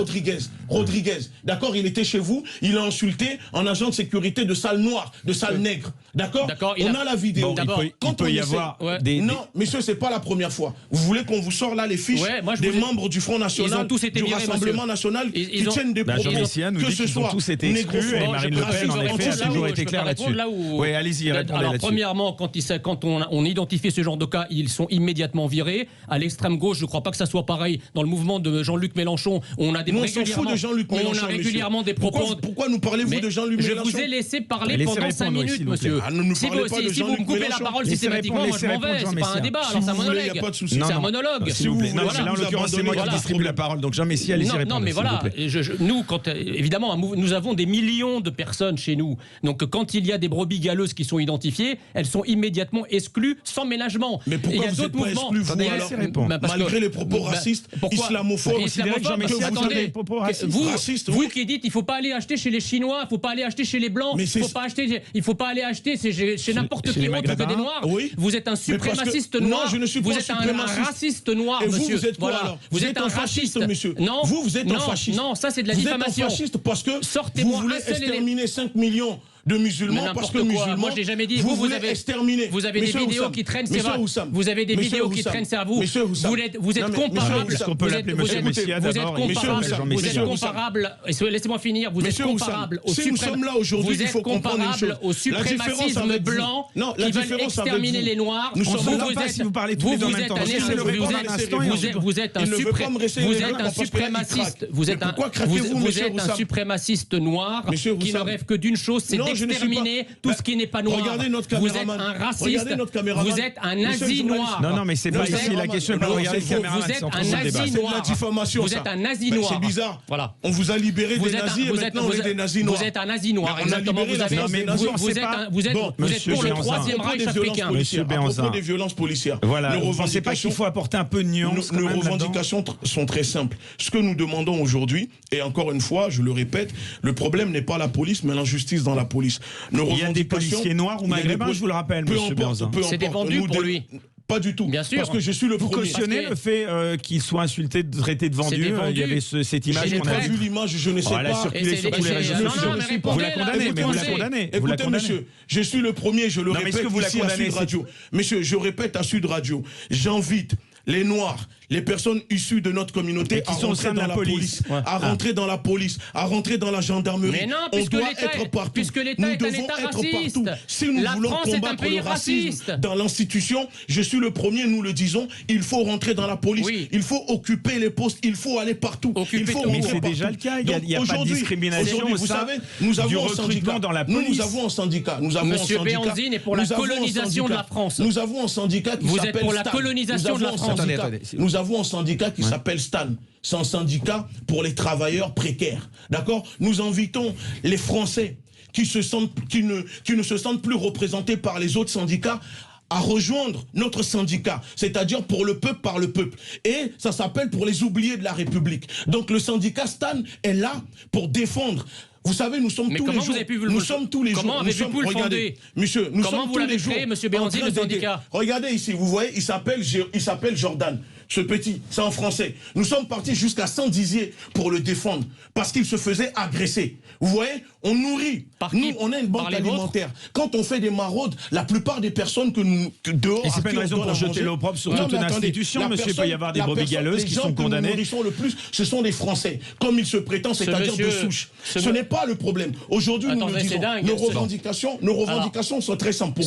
Rodriguez. D'accord, il était chez vous, il a insulté un agent de sécurité de sale noir, de sale nègre. D'accord. On a la vidéo. Il peut y avoir des... Non, messieurs, c'est pas la première fois. Vous voulez qu'on vous sorte là les fiches des membres du Front National, du Rassemblement national qui tiennent des propos, que ce soit tous été exclus, et Marine Le Pen en effet a toujours été claire là-dessus. Oui, allez-y, répondez là-dessus. Premièrement, quand on identifie ce genre de cas, ils sont immédiatement virés. À l'extrême gauche, je ne crois pas que ça soit pareil. Dans le mouvement de Jean-Luc Mélenchon, on a régulièrement des propos. Pourquoi nous parlez-vous de Jean-Luc Mélenchon? Je vous ai laissé parler pendant 5 minutes, monsieur. Si vous me coupez la parole systématiquement, moi je m'en vais. C'est pas un débat, alors c'est un monologue. C'est un monologue. S'il vous plaît. Là, en l'occurrence, c'est moi qui distribue la parole. Donc Jean Messia, allez-y répondre. Non, mais voilà, nous, évidemment, nous avons des millions de personnes chez nous. Donc, quand il y a des brebis galeuses qui sont identifiées, elles sont immédiatement exclues sans ménagement. Mais pourquoi vous n'êtes pas exclus, vous, alors, malgré les propos racistes, islamophobes, vous qui dites, il ne faut pas aller acheter chez les Chinois, il ne faut pas aller acheter chez les Blancs, il ne faut pas aller acheter chez n'importe qui autre que des Noirs. Vous êtes un suprémaciste noir. Non, je ne suis pas suprémaciste. Vous êtes un raciste noir, monsieur. Vous êtes quoi alors? Vous êtes un fasciste, monsieur. Non, vous êtes un fasciste. Non, ça c'est de la diffamation. Vous êtes un fasciste parce que vous voulez exterminer 5 millions de musulmans parce que musulmans. Moi, je l'ai jamais dit. Vous avez exterminé. Vous avez des vidéos qui traînent sur vous avez des vidéos qui traînent sur vous. Vous êtes comparable. Est-ce qu'on peut l'appeler monsieur Messia d'abord? Vous êtes comparable. Laissez-moi finir. Vous êtes comparable au suprémacisme blanc qui veulent exterminer les Noirs. Vous êtes un suprémaciste. Vous êtes un suprémaciste noir qui ne rêve que d'une chose, c'est d'exterminer tout ce qui n'est pas noir. Vous êtes un raciste. Vous êtes un nazi noir. Non, mais c'est pas ici la question. Vous êtes un nazi noir. Vous êtes un nazi noir. C'est bizarre. Voilà. On vous a libéré des nazis et maintenant on est des nazis noirs. Vous êtes un nazi noir. Exactement. Vous êtes pour le troisième Reich africain. À propos des violences policières. Voilà. Vous ne pensez pas qu'il faut apporter un peu de nuance? Nos revendications sont très simples. Ce que nous demandons aujourd'hui, et encore une fois, je le répète, le problème n'est pas la police, mais l'injustice dans la police. Il y a des policiers noirs ou maghrébins, je vous le rappelle, monsieur Benzin. C'est défendu pour lui. Pas du tout. Bien sûr. Parce que je suis le Vous premier. cautionnez le fait qu'il soit insulté, traité de vendu. Il y avait cette image qu'on a vu l'image, je ne sais pas. Elle a circulé sur tous les réseaux sociaux. Vous la condamnez, mais vous la condamnez. Écoutez, monsieur, je suis le premier, je le répète ici à Sud Radio. Monsieur, je répète à Sud Radio, j'invite les Noirs, les personnes issues de notre communauté à rentrer dans la police, à rentrer dans la police, à rentrer dans la gendarmerie. Mais non, on doit être partout. Puisque l'État est un État raciste. Si nous voulons combattre le racisme dans l'institution, je suis le premier, nous le disons, il faut rentrer dans la police, il faut occuper les postes, il faut aller partout. Mais c'est déjà le cas, il n'y a pas de discrimination au sein du recrutement dans la police. Nous avons un syndicat. Monsieur Béanzine est pour la colonisation de la France. Nous avons un syndicat qui s'appelle Vous êtes pour la colonisation de la France. Nous avons un syndicat qui s'appelle STAN. C'est un syndicat pour les travailleurs précaires. D'accord? Nous invitons les Français qui ne se sentent plus représentés par les autres syndicats à rejoindre notre syndicat, c'est-à-dire pour le peuple par le peuple. Et ça s'appelle pour les oubliés de la République. Donc le syndicat STAN est là pour défendre. Vous savez, nous sommes tous les jours. Comment avez-vous le fondé? Monsieur, nous sommes tous les jours. Créé, monsieur Béanzine, le syndicat? Regardez ici, vous voyez, il s'appelle Jordan. Ce petit, c'est en français. Nous sommes partis jusqu'à Saint-Dizier pour le défendre parce qu'il se faisait agresser. Vous voyez, on nourrit. Nous, on a une banque alimentaire. Quand on fait des maraudes, la plupart des personnes que nous dehors. Et c'est pas une raison pour jeter l'opprobre sur toute une institution, monsieur. Il peut y avoir des brebis galeuses qui sont condamnées. Les gens que nous nourrissons le plus, ce sont des Français, comme il se prétend, c'est-à-dire de souche. Ce n'est pas le problème. Aujourd'hui, nous le disons. Nos revendications sont très simples.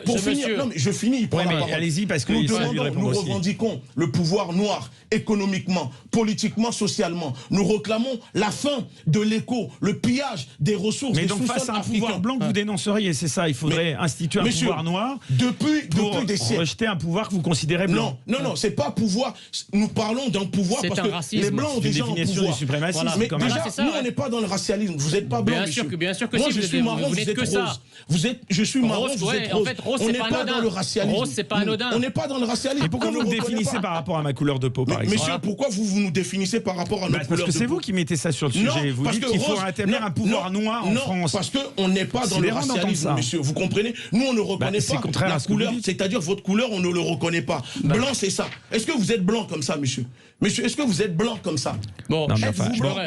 Pour finir, non mais je finis. Allez-y parce que nous revendiquons le pouvoir noir, économiquement, politiquement, socialement. Nous réclamons la fin de l'éco, le pillage des ressources. Mais donc face à un pouvoir blanc que vous dénonceriez, c'est ça, il faudrait instituer un pouvoir noir depuis des siècles. Rejeter un pouvoir que vous considérez blanc. Non, c'est pas pouvoir. Nous parlons d'un pouvoir parce que les blancs ont déjà un pouvoir. Du suprémacisme. Mais déjà, nous on n'est pas dans le racialisme. Vous n'êtes pas blanc, monsieur. Bien sûr que moi, si. je suis marron, vous êtes rose. Je suis marron, vous êtes rose. En fait, rose, on n'est pas dans le racialisme. Rose, c'est pas anodin. On n'est pas dans le racialisme. Et pourquoi vous me définissez par rapport à ma couleur de peau, par exemple? Monsieur, pourquoi vous nous définissez par rapport à notre couleur de peau? Parce que c'est vous qui mettez ça sur le sujet. Vous dites qu'il faut rétablir un pouvoir noir en France. Parce qu'on n'est pas dans le racialisme, monsieur. Vous comprenez? Nous, on ne reconnaît pas la couleur. C'est-à-dire votre couleur, on ne le reconnaît pas. Blanc, c'est ça. Est-ce que vous êtes blanc comme ça, monsieur? Monsieur, est-ce que vous êtes blanc comme ça? Bon, êtes-vous blanc?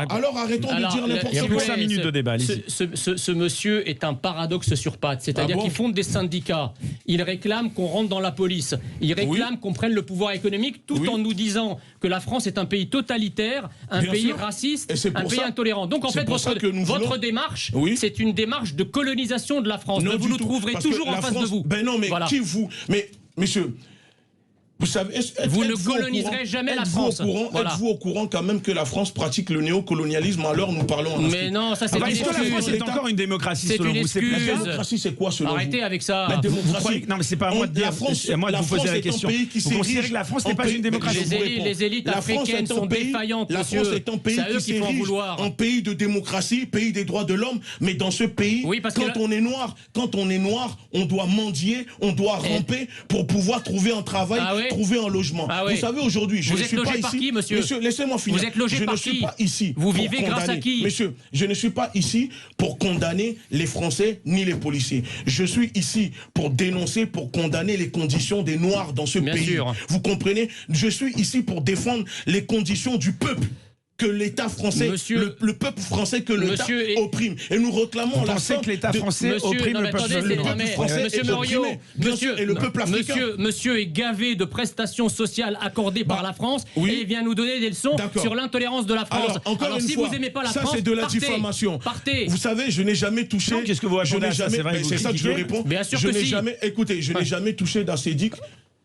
Alors arrêtons de dire n'importe quoi. Il y a plus 5 minutes de débat. Ce monsieur est un paradoxe sur pattes. C'est-à-dire qu'il fonde des syndicats. Il réclame qu'on rentre dans la police. Il réclame qu'on prenne le pouvoir économique tout en nous disant que la France est un pays totalitaire, un pays raciste, un pays intolérant. Donc en fait, votre démarche, c'est une démarche de colonisation de la France. Vous nous trouverez toujours en face de vous. Ben non, mais qui vous... Mais, monsieur... Vous savez, vous ne coloniserez jamais la France. Êtes-vous au courant quand même que la France pratique le néocolonialisme? Alors nous parlons en Mais non, ça c'est une excuse. Est-ce que la France est encore une démocratie selon vous? La démocratie, c'est quoi selon vous? Arrêtez avec ça. La démocratie. Non, mais c'est pas à moi de dire. C'est à moi de vous poser la question. Vous considérez que la France n'est pas une démocratie? Les élites africaines sont défaillantes. La France est un pays qui s'érige en pays de démocratie, pays des droits de l'homme. Mais dans ce pays, quand on est noir, on doit mendier, on doit ramper pour pouvoir trouver un travail, trouver un logement. Vous savez, aujourd'hui, je ne suis pas ici. Qui, monsieur, laissez-moi finir. Vous êtes logé par qui? Je ne suis pas ici. Vous vivez grâce à qui? Monsieur, je ne suis pas ici pour condamner les Français ni les policiers. Je suis ici pour dénoncer, pour condamner les conditions des Noirs dans ce pays. Vous comprenez? Je suis ici pour défendre les conditions du peuple. que l'État français, le peuple français que l'État opprime. Et nous réclamons la fin que l'État français opprime le peuple français. Monsieur Moriot, et le peuple africain. Monsieur est gavé de prestations sociales accordées par la France et il vient nous donner des leçons sur l'intolérance de la France. Alors, encore une si fois, vous n'aimez pas la France, ça c'est de la diffamation. Partez. Vous savez, je n'ai jamais touché. Qu'est-ce que vous répondez à ça? C'est ça que je réponds. Bien sûr je que n'ai si. jamais. Écoutez, je n'ai jamais touché d'ACEDIC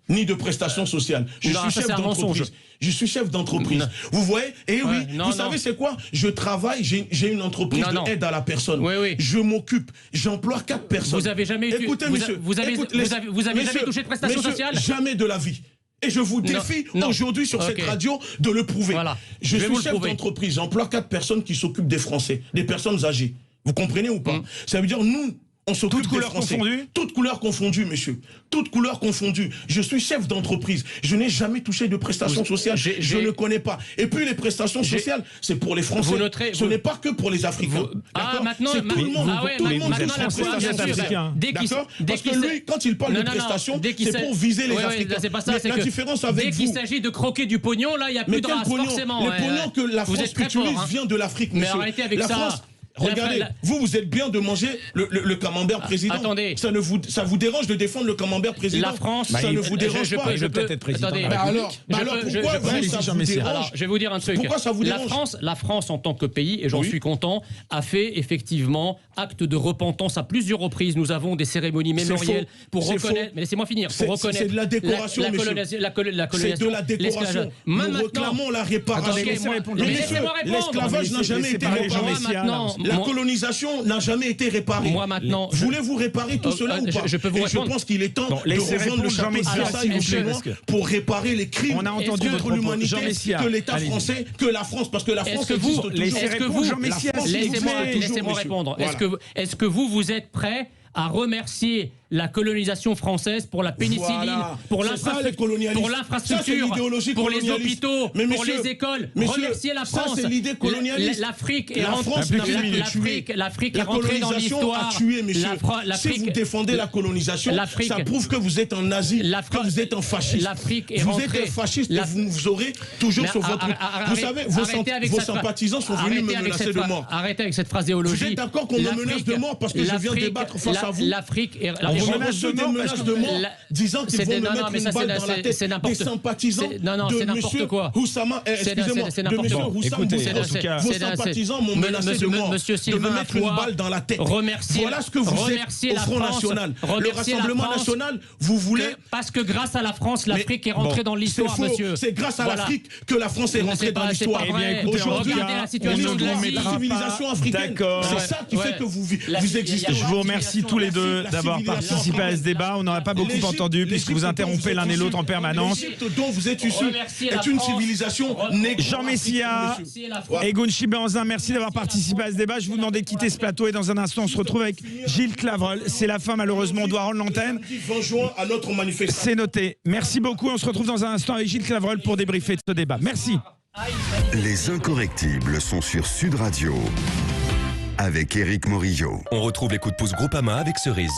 ni de prestations sociales. Je suis chef d'entreprise. Je suis chef d'entreprise. Vous voyez? Et oui, vous savez c'est quoi? Je travaille, j'ai une entreprise d'aide à la personne. Je m'occupe, j'emploie 4 personnes. Vous avez jamais Écoutez, monsieur, vous avez jamais touché de prestations sociales? Jamais de la vie. Et je vous défie aujourd'hui sur cette radio de le prouver. Voilà. Je suis chef d'entreprise, j'emploie 4 personnes qui s'occupent des Français, des personnes âgées. Vous comprenez ou pas? Ça veut dire nous, on s'occupe des Français. Toutes couleurs confondues, monsieur. Toutes couleurs confondues. Je suis chef d'entreprise. Je n'ai jamais touché de prestations sociales. Je ne connais pas. Et puis les prestations sociales, c'est pour les Français. Ce n'est pas que pour les Africains. Maintenant, c'est tout le monde. Tout le monde a des prestations africains. D'accord? Parce que lui, quand il parle de prestations, c'est pour viser les Africains. Mais la différence avec vous... Dès qu'il s'agit de croquer du pognon, là, il n'y a plus de race, forcément. Le pognon que la France utilise vient de l'Afrique, monsieur. Mais arrêtez avec ça. Regardez, vous êtes bien de manger le camembert président. Attendez. Ça vous dérange de défendre le camembert président? La France, ça ne vous dérange pas? Je peux peut-être être président. Attendez, alors pourquoi ça vous dérange? Alors, je vais vous dire un truc. Pourquoi ça vous dérange? La France, en tant que pays, et j'en suis content, a fait effectivement acte de repentance à plusieurs reprises. Nous avons des cérémonies mémorielles pour reconnaître. Mais laissez-moi finir. Pour reconnaître. C'est de la décoration, la colonisation. C'est de la décoration. Nous réclamons la réparation. L'esclavage n'a jamais été réparé. La colonisation n'a jamais été réparée. Moi maintenant, voulez-vous réparer tout cela ou pas? Je peux vous répondre. Je pense qu'il est temps de revendre le chapeau de Versailles aux Chinois pour réparer les crimes contre l'humanité que l'État français, que la France, parce que la France existe toujours. Laissez-moi répondre. Est-ce que vous êtes prêt à remercier la colonisation française pour la pénicilline, pour l'infrastructure, pour les hôpitaux, pour les écoles? Remercier la France. Ça, c'est l'idée colonialiste. L'Afrique est rentrée dans l'histoire. Si vous défendez la colonisation, ça prouve que vous êtes un nazi, que vous êtes un fasciste. Vous êtes un fasciste et vous aurez toujours sur votre... Vous savez, vos sympathisants sont venus me menacer de mort. Arrêtez avec cette phraséologie. Vous êtes d'accord qu'on me menace de mort parce que je viens débattre face à vous? L'Afrique est... Vous me menacez des menaces de mort, disant qu'ils vont me mettre une balle dans la tête. Des sympathisants de monsieur Oussama, excusez-moi, de monsieur Oussama Boussara. Vos sympathisants m'ont menacé de mort, de me mettre une balle dans la tête. Voilà ce que vous êtes au Front National. Le Rassemblement National, vous voulez... Parce que grâce à la France, l'Afrique est rentrée dans l'histoire, monsieur. C'est grâce à l'Afrique que la France est rentrée dans l'histoire. Aujourd'hui, regardez la situation de la civilisation africaine. C'est ça qui fait que vous existez. Je vous remercie tous les deux d'avoir participé à ce débat. On n'aurait pas beaucoup entendu puisque vous interrompez l'un et l'autre en permanence. L'Égypte dont vous êtes issus est une civilisation négro. Jean Messia et Gounchi Béhanzin, merci d'avoir participé à ce débat. Je vous demandais de quitter ce plateau et dans un instant on se retrouve avec Gilles Clavreul. C'est la fin, malheureusement, on doit rendre l'antenne. C'est noté. Merci beaucoup. On se retrouve dans un instant avec Gilles Clavreul pour débriefer de ce débat. Merci. Les Incorrectibles sont sur Sud Radio avec Éric Morillo. On retrouve les coups de pouce Groupama avec Cerise.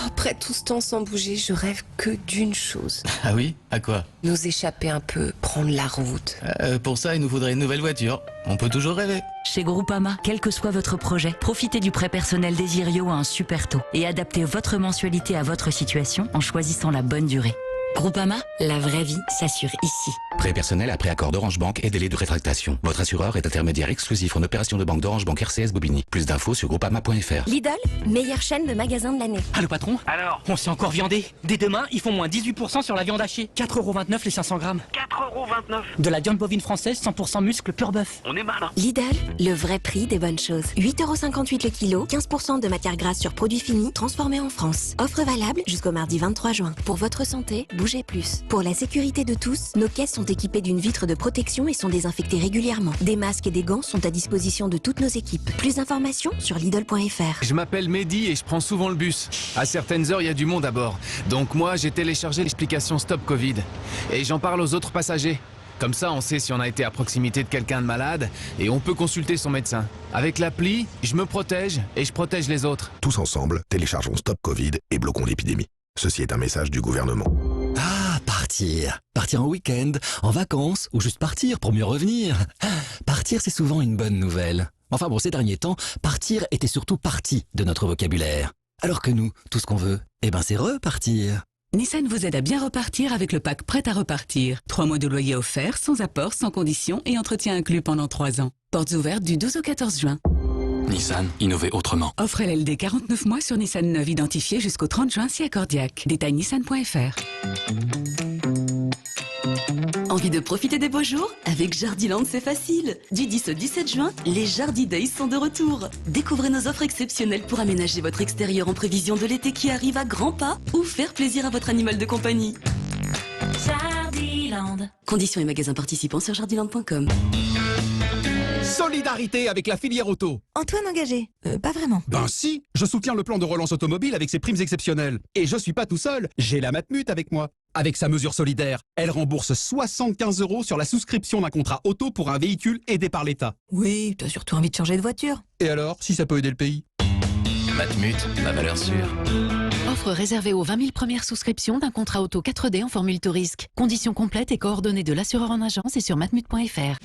Après tout ce temps sans bouger, je rêve que d'une chose. Ah oui? À quoi? Nous échapper un peu, prendre la route. Pour ça, il nous faudrait une nouvelle voiture. On peut toujours rêver. Chez Groupama, quel que soit votre projet, profitez du prêt personnel Desirio à un super taux et adaptez votre mensualité à votre situation en choisissant la bonne durée. Groupama, la vraie vie s'assure ici. Prêt personnel après accord d'Orange Bank et délai de rétractation. Votre assureur est intermédiaire exclusif en opération de banque d'Orange Bank RCS Bobigny. Plus d'infos sur groupama.fr. Lidl, meilleure chaîne de magasins de l'année. Allô patron? Alors? On s'est encore viandé. Dès demain, ils font moins 18% sur la viande hachée. 4,29€ les 500 grammes. 4,29€. De la viande bovine française 100% muscle pur bœuf. On est mal, hein? Lidl, le vrai prix des bonnes choses. 8,58€ le kilo, 15% de matière grasse sur produits finis, transformés en France. Offre valable jusqu'au mardi 23 juin. Pour votre santé, bougez plus. Pour la sécurité de tous, nos caisses sont équipées d'une vitre de protection et sont désinfectées régulièrement. Des masques et des gants sont à disposition de toutes nos équipes. Plus d'informations sur Lidl.fr. Je m'appelle Mehdi et je prends souvent le bus. À certaines heures, il y a du monde à bord. Donc moi, j'ai téléchargé l'explication Stop Covid. Et j'en parle aux autres passagers. Comme ça, on sait si on a été à proximité de quelqu'un de malade et on peut consulter son médecin. Avec l'appli, je me protège et je protège les autres. Tous ensemble, téléchargeons Stop Covid et bloquons l'épidémie. Ceci est un message du gouvernement. Ah, partir partir. Partir en week-end, en vacances ou juste partir pour mieux revenir. Partir, c'est souvent une bonne nouvelle. Enfin bon, ces derniers temps, partir était surtout partie de notre vocabulaire. Alors que nous, tout ce qu'on veut, c'est repartir. Nissan vous aide à bien repartir avec le pack prêt à repartir. 3 mois de loyer offerts, sans apport, sans condition et entretien inclus pendant 3 ans. Portes ouvertes du 12 au 14 juin. Nissan, innover autrement. Offre LLD 49 mois sur Nissan 9 identifié jusqu'au 30 juin si accordiaque. Détail nissan.fr. Envie de profiter des beaux jours? Avec Jardiland, c'est facile. Du 10 au 17 juin, les Jardi Days sont de retour. Découvrez nos offres exceptionnelles pour aménager votre extérieur en prévision de l'été qui arrive à grands pas ou faire plaisir à votre animal de compagnie. Jardiland. Conditions et magasins participants sur jardiland.com. Solidarité avec la filière auto. Antoine engagé? Pas vraiment. Ben si, je soutiens le plan de relance automobile avec ses primes exceptionnelles. Et je suis pas tout seul, j'ai la Matmut avec moi. Avec sa mesure solidaire, elle rembourse 75 € sur la souscription d'un contrat auto pour un véhicule aidé par l'État. Oui, t'as surtout envie de changer de voiture. Et alors, si ça peut aider le pays? Matmut, ma valeur sûre. Offre réservée aux 20 000 premières souscriptions d'un contrat auto 4D en formule tout risque. Conditions complètes et coordonnées de l'assureur en agence et sur matmut.fr.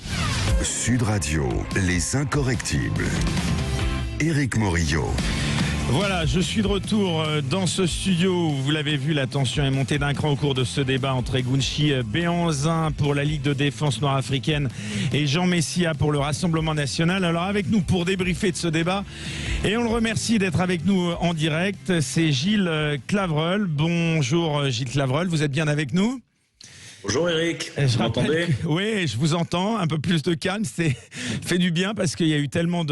Sud Radio, les incorrectibles. Éric Morillo. Voilà, je suis de retour dans ce studio. Vous l'avez vu, la tension est montée d'un cran au cours de ce débat entre Egounchi Béhanzin pour la Ligue de défense nord-africaine et Jean Messia pour le Rassemblement national. Alors avec nous pour débriefer de ce débat, et on le remercie d'être avec nous en direct, c'est Gilles Clavreul. Bonjour Gilles Clavreul, vous êtes bien avec nous ? Bonjour Eric, vous m'entendez ? Oui, je vous entends. Un peu plus de calme, c'est fait du bien parce qu'il y a eu tellement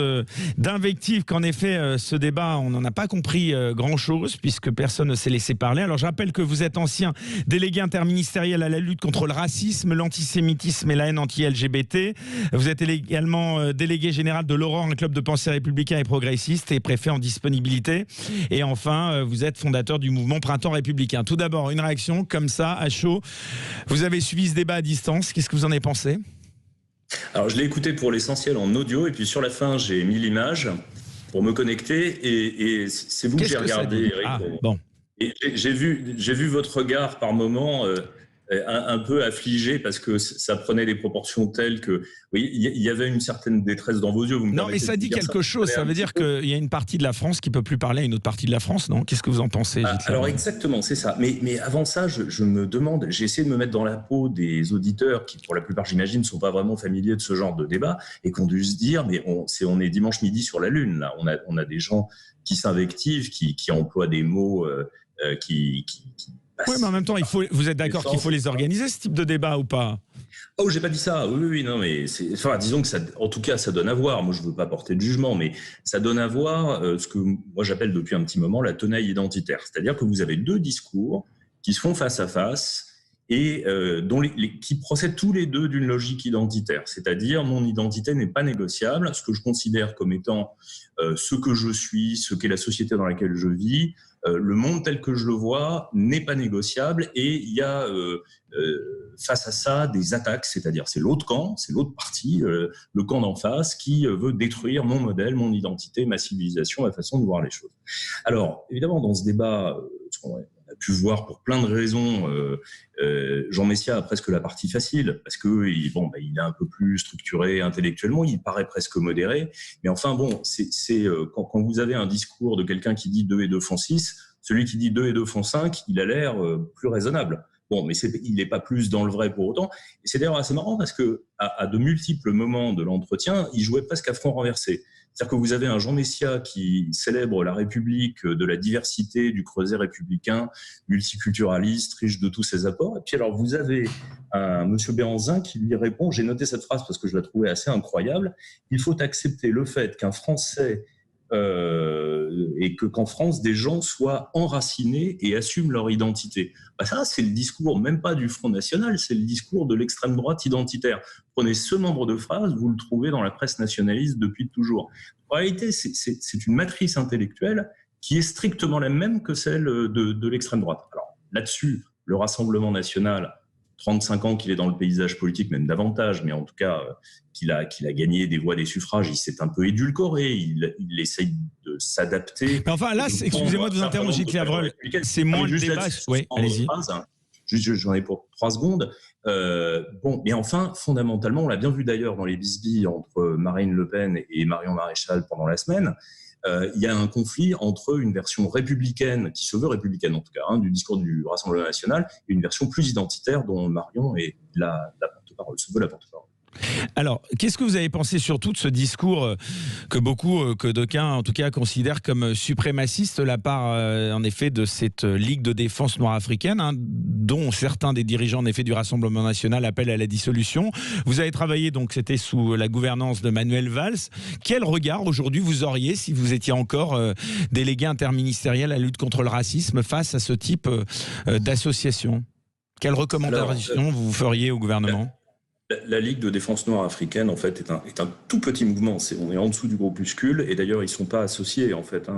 d'invectives qu'en effet, ce débat, on n'en a pas compris grand-chose puisque personne ne s'est laissé parler. Alors je rappelle que vous êtes ancien délégué interministériel à la lutte contre le racisme, l'antisémitisme et la haine anti-LGBT. Vous êtes également délégué général de l'Aurore, un club de pensée républicain et progressiste et préfet en disponibilité. Et enfin, vous êtes fondateur du mouvement Printemps républicain. Tout d'abord, une réaction comme ça, à chaud. Vous avez suivi ce débat à distance, qu'est-ce que vous en avez pensé ? Alors je l'ai écouté pour l'essentiel en audio et puis sur la fin j'ai mis l'image pour me connecter et c'est vous que j'ai regardé Eric. Ah, bon. Et j'ai vu votre regard par moment un peu affligé parce que ça prenait des proportions telles que oui, il y avait une certaine détresse dans vos yeux. Vous me non mais ça dit quelque chose, ça veut dire qu'il y a une partie de la France qui ne peut plus parler à une autre partie de la France, non ? Qu'est-ce que vous en pensez, Gilles ? Alors exactement, c'est ça. Mais avant ça, je me demande, j'ai essayé de me mettre dans la peau des auditeurs qui, pour la plupart, j'imagine, ne sont pas vraiment familiers de ce genre de débat et qui ont dû se dire, mais on est dimanche midi sur la Lune, là. On a des gens qui s'invectivent, qui emploient des mots qui oui, mais en même temps, vous êtes d'accord qu'il faut les organiser, ce type de débat, ou pas ? Oh, j'ai pas dit ça. Oui, non, mais disons que ça, en tout cas, ça donne à voir. Moi, je veux pas porter de jugement, mais ça donne à voir ce que moi j'appelle depuis un petit moment la tenaille identitaire. C'est-à-dire que vous avez deux discours qui se font face à face et qui procèdent tous les deux d'une logique identitaire. C'est-à-dire, mon identité n'est pas négociable. Ce que je considère comme étant ce que je suis, ce qu'est la société dans laquelle je vis, le monde tel que je le vois n'est pas négociable et il y a face à ça des attaques, c'est-à-dire c'est l'autre camp, c'est l'autre partie, le camp d'en face qui veut détruire mon modèle, mon identité, ma civilisation, ma façon de voir les choses. Alors évidemment dans ce débat, on a pu voir pour plein de raisons, Jean Messia a presque la partie facile parce que il est un peu plus structuré intellectuellement, il paraît presque modéré, mais enfin bon, quand vous avez un discours de quelqu'un qui dit 2 et 2 font 6, celui qui dit 2 et 2 font 5, il a l'air plus raisonnable. Bon, mais il n'est pas plus dans le vrai pour autant. Et c'est d'ailleurs assez marrant parce que à de multiples moments de l'entretien, il jouait presque à front renversé. C'est-à-dire que vous avez un Jean Messia qui célèbre la République de la diversité, du creuset républicain, multiculturaliste, riche de tous ses apports. Et puis alors vous avez un monsieur Béhanzin qui lui répond, j'ai noté cette phrase parce que je la trouvais assez incroyable, il faut accepter le fait qu'un Français et qu'en France, des gens soient enracinés et assument leur identité. Ça, c'est le discours, même pas du Front National, c'est le discours de l'extrême droite identitaire. Prenez ce membre de phrase, vous le trouvez dans la presse nationaliste depuis toujours. En réalité, c'est une matrice intellectuelle qui est strictement la même que celle de l'extrême droite. Alors là-dessus, le Rassemblement national, 35 ans qu'il est dans le paysage politique, même davantage, mais en tout cas qu'il a gagné des voix, des suffrages, il s'est un peu édulcoré, il essaye de s'adapter. Mais enfin là, excusez-moi de vous interrompre, Gilles Clavreul, c'est moins le débat. Oui, allez-y. j'en ai pour 3 secondes. Mais enfin, fondamentalement, on l'a bien vu d'ailleurs dans les bisbilles entre Marine Le Pen et Marion Maréchal pendant la semaine. Il y a un conflit entre une version républicaine, qui se veut républicaine en tout cas, du discours du Rassemblement national, et une version plus identitaire dont Marion est la porte-parole, se veut la porte-parole. Alors, qu'est-ce que vous avez pensé surtout de ce discours que d'aucuns, en tout cas, considèrent comme suprémaciste, de la part, en effet, de cette Ligue de défense noire africaine, dont certains des dirigeants, en effet, du Rassemblement national appellent à la dissolution. Vous avez travaillé, donc, c'était sous la gouvernance de Manuel Valls. Quel regard, aujourd'hui, vous auriez, si vous étiez encore délégué interministériel à la lutte contre le racisme, face à ce type d'association? Quelles recommandations vous feriez au gouvernement ? La Ligue de défense noire africaine, en fait, est un tout petit mouvement. On est en dessous du groupuscule, et d'ailleurs, ils ne sont pas associés, en fait,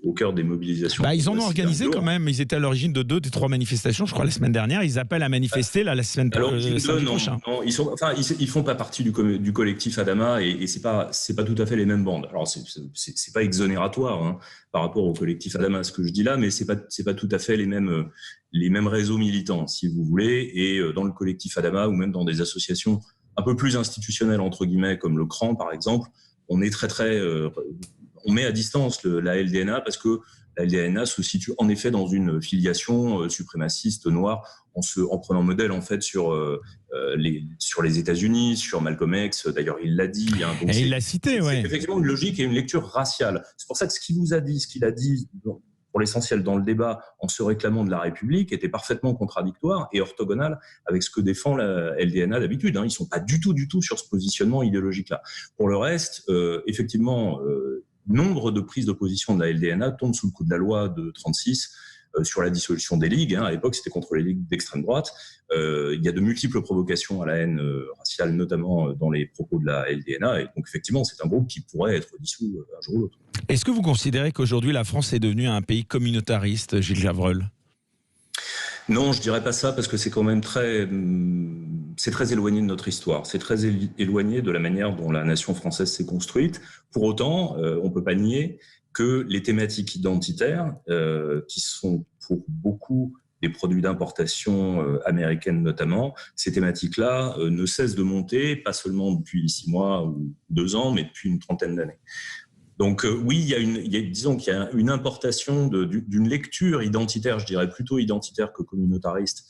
au cœur des mobilisations. Ils en ont organisé quand même. Ils étaient à l'origine de 2 des 3 manifestations, je crois, la semaine dernière. Ils appellent à manifester la semaine prochaine. Non, ils font pas partie du collectif Adama, et c'est pas tout à fait les mêmes bandes. Alors, c'est pas exonératoire par rapport au collectif Adama, ce que je dis là, mais c'est pas tout à fait les mêmes réseaux militants, si vous voulez, et dans le collectif Adama, ou même dans des associations un peu plus institutionnelles, entre guillemets, comme le CRAN, par exemple, on est on met à distance la LDNA, parce que la LDNA se situe en effet dans une filiation suprémaciste noire, en prenant modèle, en fait, sur les États-Unis, sur Malcolm X, d'ailleurs il l'a dit. Et il l'a cité, c'est effectivement une logique et une lecture raciale. C'est pour ça que ce qu'il a dit, pour l'essentiel dans le débat, en se réclamant de la République, était parfaitement contradictoire et orthogonal avec ce que défend la LDNA d'habitude. Ils ne sont pas du tout sur ce positionnement idéologique-là. Pour le reste, effectivement, nombre de prises de position de la LDNA tombent sous le coup de la loi de 1936 sur la dissolution des ligues. À l'époque, c'était contre les ligues d'extrême droite. Il y a de multiples provocations à la haine raciale, notamment dans les propos de la LDNA. Et donc, effectivement, c'est un groupe qui pourrait être dissous un jour ou l'autre. Est-ce que vous considérez qu'aujourd'hui, la France est devenue un pays communautariste, Gilles Javreul ? Non, je dirais pas ça, parce que c'est quand même très éloigné de notre histoire. C'est très éloigné de la manière dont la nation française s'est construite. Pour autant, on peut pas nier que les thématiques identitaires, qui sont pour beaucoup des produits d'importation américaine notamment, ces thématiques-là ne cessent de monter, pas seulement depuis 6 mois ou 2 ans, mais depuis une trentaine d'années. Donc oui, disons qu'il y a une importation d'une lecture identitaire, je dirais plutôt identitaire que communautariste,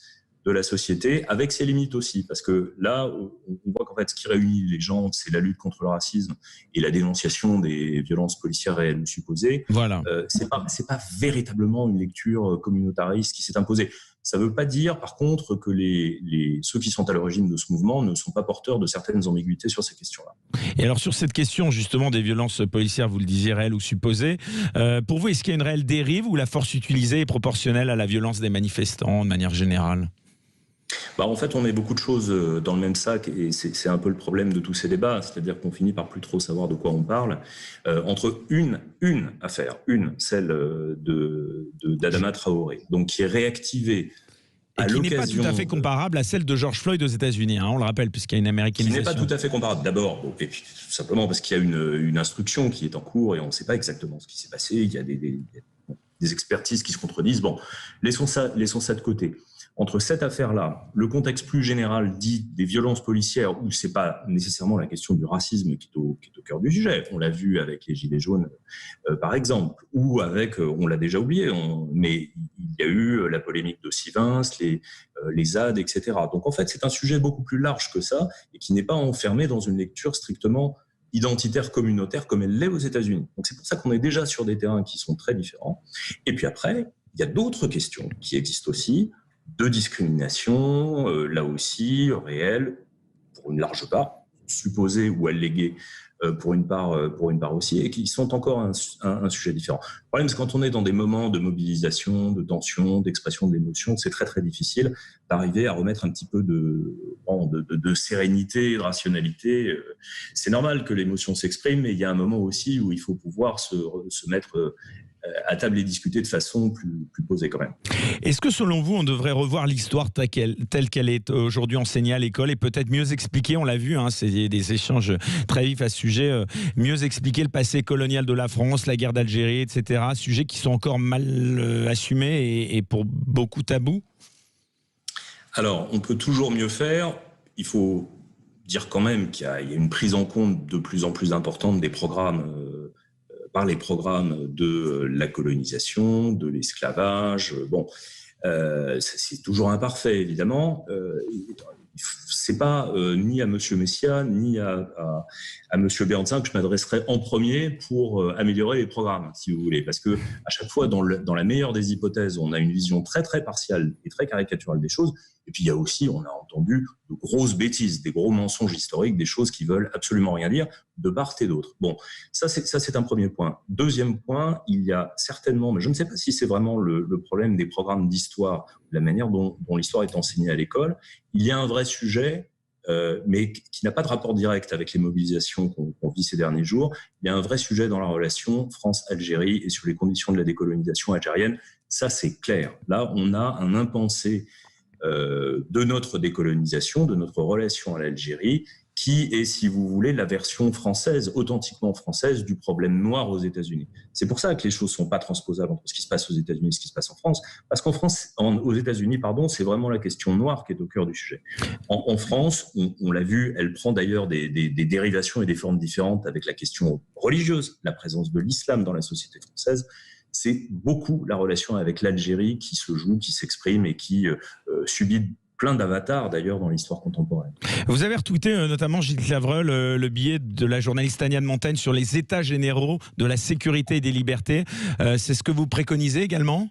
de la société, avec ses limites aussi, parce que là, on voit qu'en fait, ce qui réunit les gens, c'est la lutte contre le racisme et la dénonciation des violences policières réelles ou supposées. Voilà. C'est pas véritablement une lecture communautariste qui s'est imposée. Ça ne veut pas dire, par contre, que ceux qui sont à l'origine de ce mouvement ne sont pas porteurs de certaines ambiguïtés sur ces questions-là. Et alors, sur cette question, justement, des violences policières, vous le disiez, réelles ou supposées, pour vous, est-ce qu'il y a une réelle dérive ou la force utilisée est proportionnelle à la violence des manifestants, de manière générale ? En fait, on met beaucoup de choses dans le même sac, et c'est un peu le problème de tous ces débats, c'est-à-dire qu'on finit par plus trop savoir de quoi on parle. Entre une affaire, celle d'Adama Traoré, donc qui est réactivée à l'occasion... Qui n'est pas tout à fait comparable à celle de George Floyd aux États-Unis, on le rappelle, puisqu'il y a une américanisation. Qui n'est pas tout à fait comparable, d'abord, et puis tout simplement parce qu'il y a une instruction qui est en cours et on ne sait pas exactement ce qui s'est passé, il y a des expertises qui se contredisent. Bon, laissons ça de côté. Entre cette affaire-là, le contexte plus général dit des violences policières, où c'est pas nécessairement la question du racisme qui est au cœur du sujet. On l'a vu avec les Gilets jaunes, par exemple, ou avec, on l'a déjà oublié, mais il y a eu la polémique de Sivins, les ZAD, etc. Donc en fait, c'est un sujet beaucoup plus large que ça, et qui n'est pas enfermé dans une lecture strictement identitaire communautaire comme elle l'est aux États-Unis. Donc c'est pour ça qu'on est déjà sur des terrains qui sont très différents. Et puis après, il y a d'autres questions qui existent aussi, de discrimination, là aussi, réelle, pour une large part, supposée ou alléguée pour une part aussi, et qui sont encore un sujet différent. Le problème, c'est quand on est dans des moments de mobilisation, de tension, d'expression de l'émotion, c'est très très difficile d'arriver à remettre un petit peu de sérénité, de rationalité. C'est normal que l'émotion s'exprime, mais il y a un moment aussi où il faut pouvoir se mettre à table et discuter de façon plus posée quand même. Est-ce que selon vous, on devrait revoir l'histoire telle qu'elle est aujourd'hui enseignée à l'école et peut-être mieux expliquer, on l'a vu, c'est des échanges très vifs à ce sujet, mieux expliquer le passé colonial de la France, la guerre d'Algérie, etc., sujets qui sont encore mal assumés et pour beaucoup tabous? Alors, on peut toujours mieux faire. Il faut dire quand même qu'il y a une prise en compte de plus en plus importante des programmes, par les programmes de la colonisation, de l'esclavage. Bon, c'est toujours imparfait, évidemment. C'est pas ni à M. Messia, ni à M. Bernstein que je m'adresserai en premier pour améliorer les programmes, si vous voulez. Parce que à chaque fois, dans la meilleure des hypothèses, on a une vision très, très partiale et très caricaturale des choses. Et puis, il y a aussi, on a entendu de grosses bêtises, des gros mensonges historiques, des choses qui veulent absolument rien dire, de part et d'autre. Bon, ça, c'est un premier point. Deuxième point, il y a certainement, mais je ne sais pas si c'est vraiment le problème des programmes d'histoire, la manière dont l'histoire est enseignée à l'école. Il y a un vrai sujet, mais qui n'a pas de rapport direct avec les mobilisations qu'on vit ces derniers jours. Il y a un vrai sujet dans la relation France-Algérie et sur les conditions de la décolonisation algérienne. Ça, c'est clair. Là, on a un impensé de notre décolonisation, de notre relation à l'Algérie, qui est, si vous voulez, la version française, authentiquement française, du problème noir aux États-Unis. C'est pour ça que les choses ne sont pas transposables entre ce qui se passe aux États-Unis et ce qui se passe en France, parce aux États-Unis, c'est vraiment la question noire qui est au cœur du sujet. En France, on l'a vu, elle prend d'ailleurs des dérivations et des formes différentes avec la question religieuse, la présence de l'islam dans la société française. C'est beaucoup la relation avec l'Algérie qui se joue, qui s'exprime et qui subit plein d'avatars d'ailleurs dans l'histoire contemporaine. Vous avez retweeté notamment, Gilles Clavreul, le billet de la journaliste Tania de Montaigne sur les états généraux de la sécurité et des libertés. C'est ce que vous préconisez également ?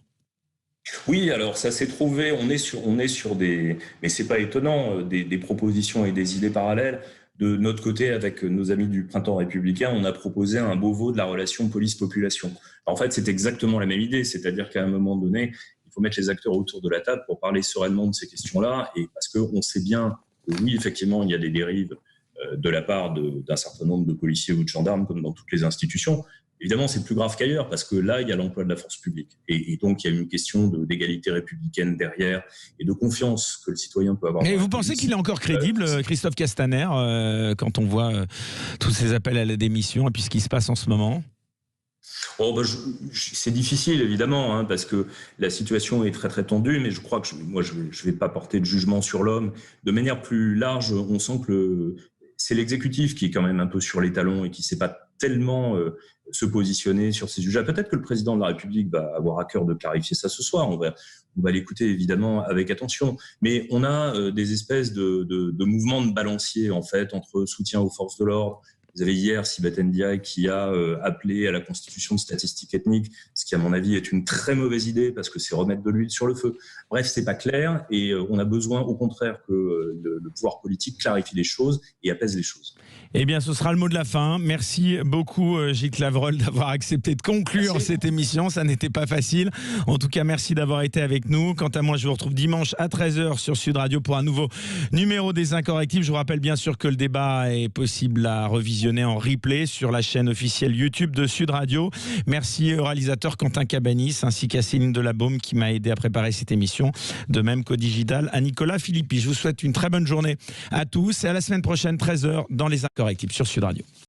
Oui, alors ça s'est trouvé, on est sur des, mais c'est pas étonnant, des propositions et des idées parallèles. De notre côté, avec nos amis du Printemps républicain, on a proposé un Beauvau de la relation police-population. En fait, c'est exactement la même idée, c'est-à-dire qu'à un moment donné, il faut mettre les acteurs autour de la table pour parler sereinement de ces questions-là, et parce qu'on sait bien que oui, effectivement, il y a des dérives de la part d'un certain nombre de policiers ou de gendarmes, comme dans toutes les institutions. Évidemment, c'est plus grave qu'ailleurs, parce que là, il y a l'emploi de la force publique. Et donc, il y a une question d'égalité républicaine derrière et de confiance que le citoyen peut avoir. Et vous pensez qu'il est encore crédible, Christophe Castaner, quand on voit tous ces appels à la démission et puis ce qui se passe en ce moment ? C'est difficile, évidemment, parce que la situation est très, très tendue, mais je crois que je ne vais pas porter de jugement sur l'homme. De manière plus large, on sent que c'est l'exécutif qui est quand même un peu sur les talons et qui ne sait pas tellement se positionner sur ces sujets. Peut-être que le président de la République va avoir à cœur de clarifier ça ce soir. On va l'écouter évidemment avec attention. Mais on a des espèces de mouvements de balancier, en fait, entre soutien aux forces de l'ordre. Vous avez hier Sibeth Ndiaye qui a appelé à la constitution de statistiques ethniques, ce qui, à mon avis, est une très mauvaise idée parce que c'est remettre de l'huile sur le feu. Bref, c'est pas clair et on a besoin, au contraire, que le pouvoir politique clarifie les choses et apaise les choses. Eh bien, ce sera le mot de la fin. Merci beaucoup, Gilles Clavreul, d'avoir accepté de conclure cette émission. Ça n'était pas facile. En tout cas, merci d'avoir été avec nous. Quant à moi, je vous retrouve dimanche à 13h sur Sud Radio pour un nouveau numéro des Incorrectibles. Je vous rappelle bien sûr que le débat est possible à revisionner en replay sur la chaîne officielle YouTube de Sud Radio. Merci au réalisateur Quentin Cabanis ainsi qu'à Céline Delabaume qui m'a aidé à préparer cette émission. De même qu'au digital à Nicolas Philippi. Je vous souhaite une très bonne journée à tous et à la semaine prochaine, 13h, dans les Incorrectibles sur Sud Radio.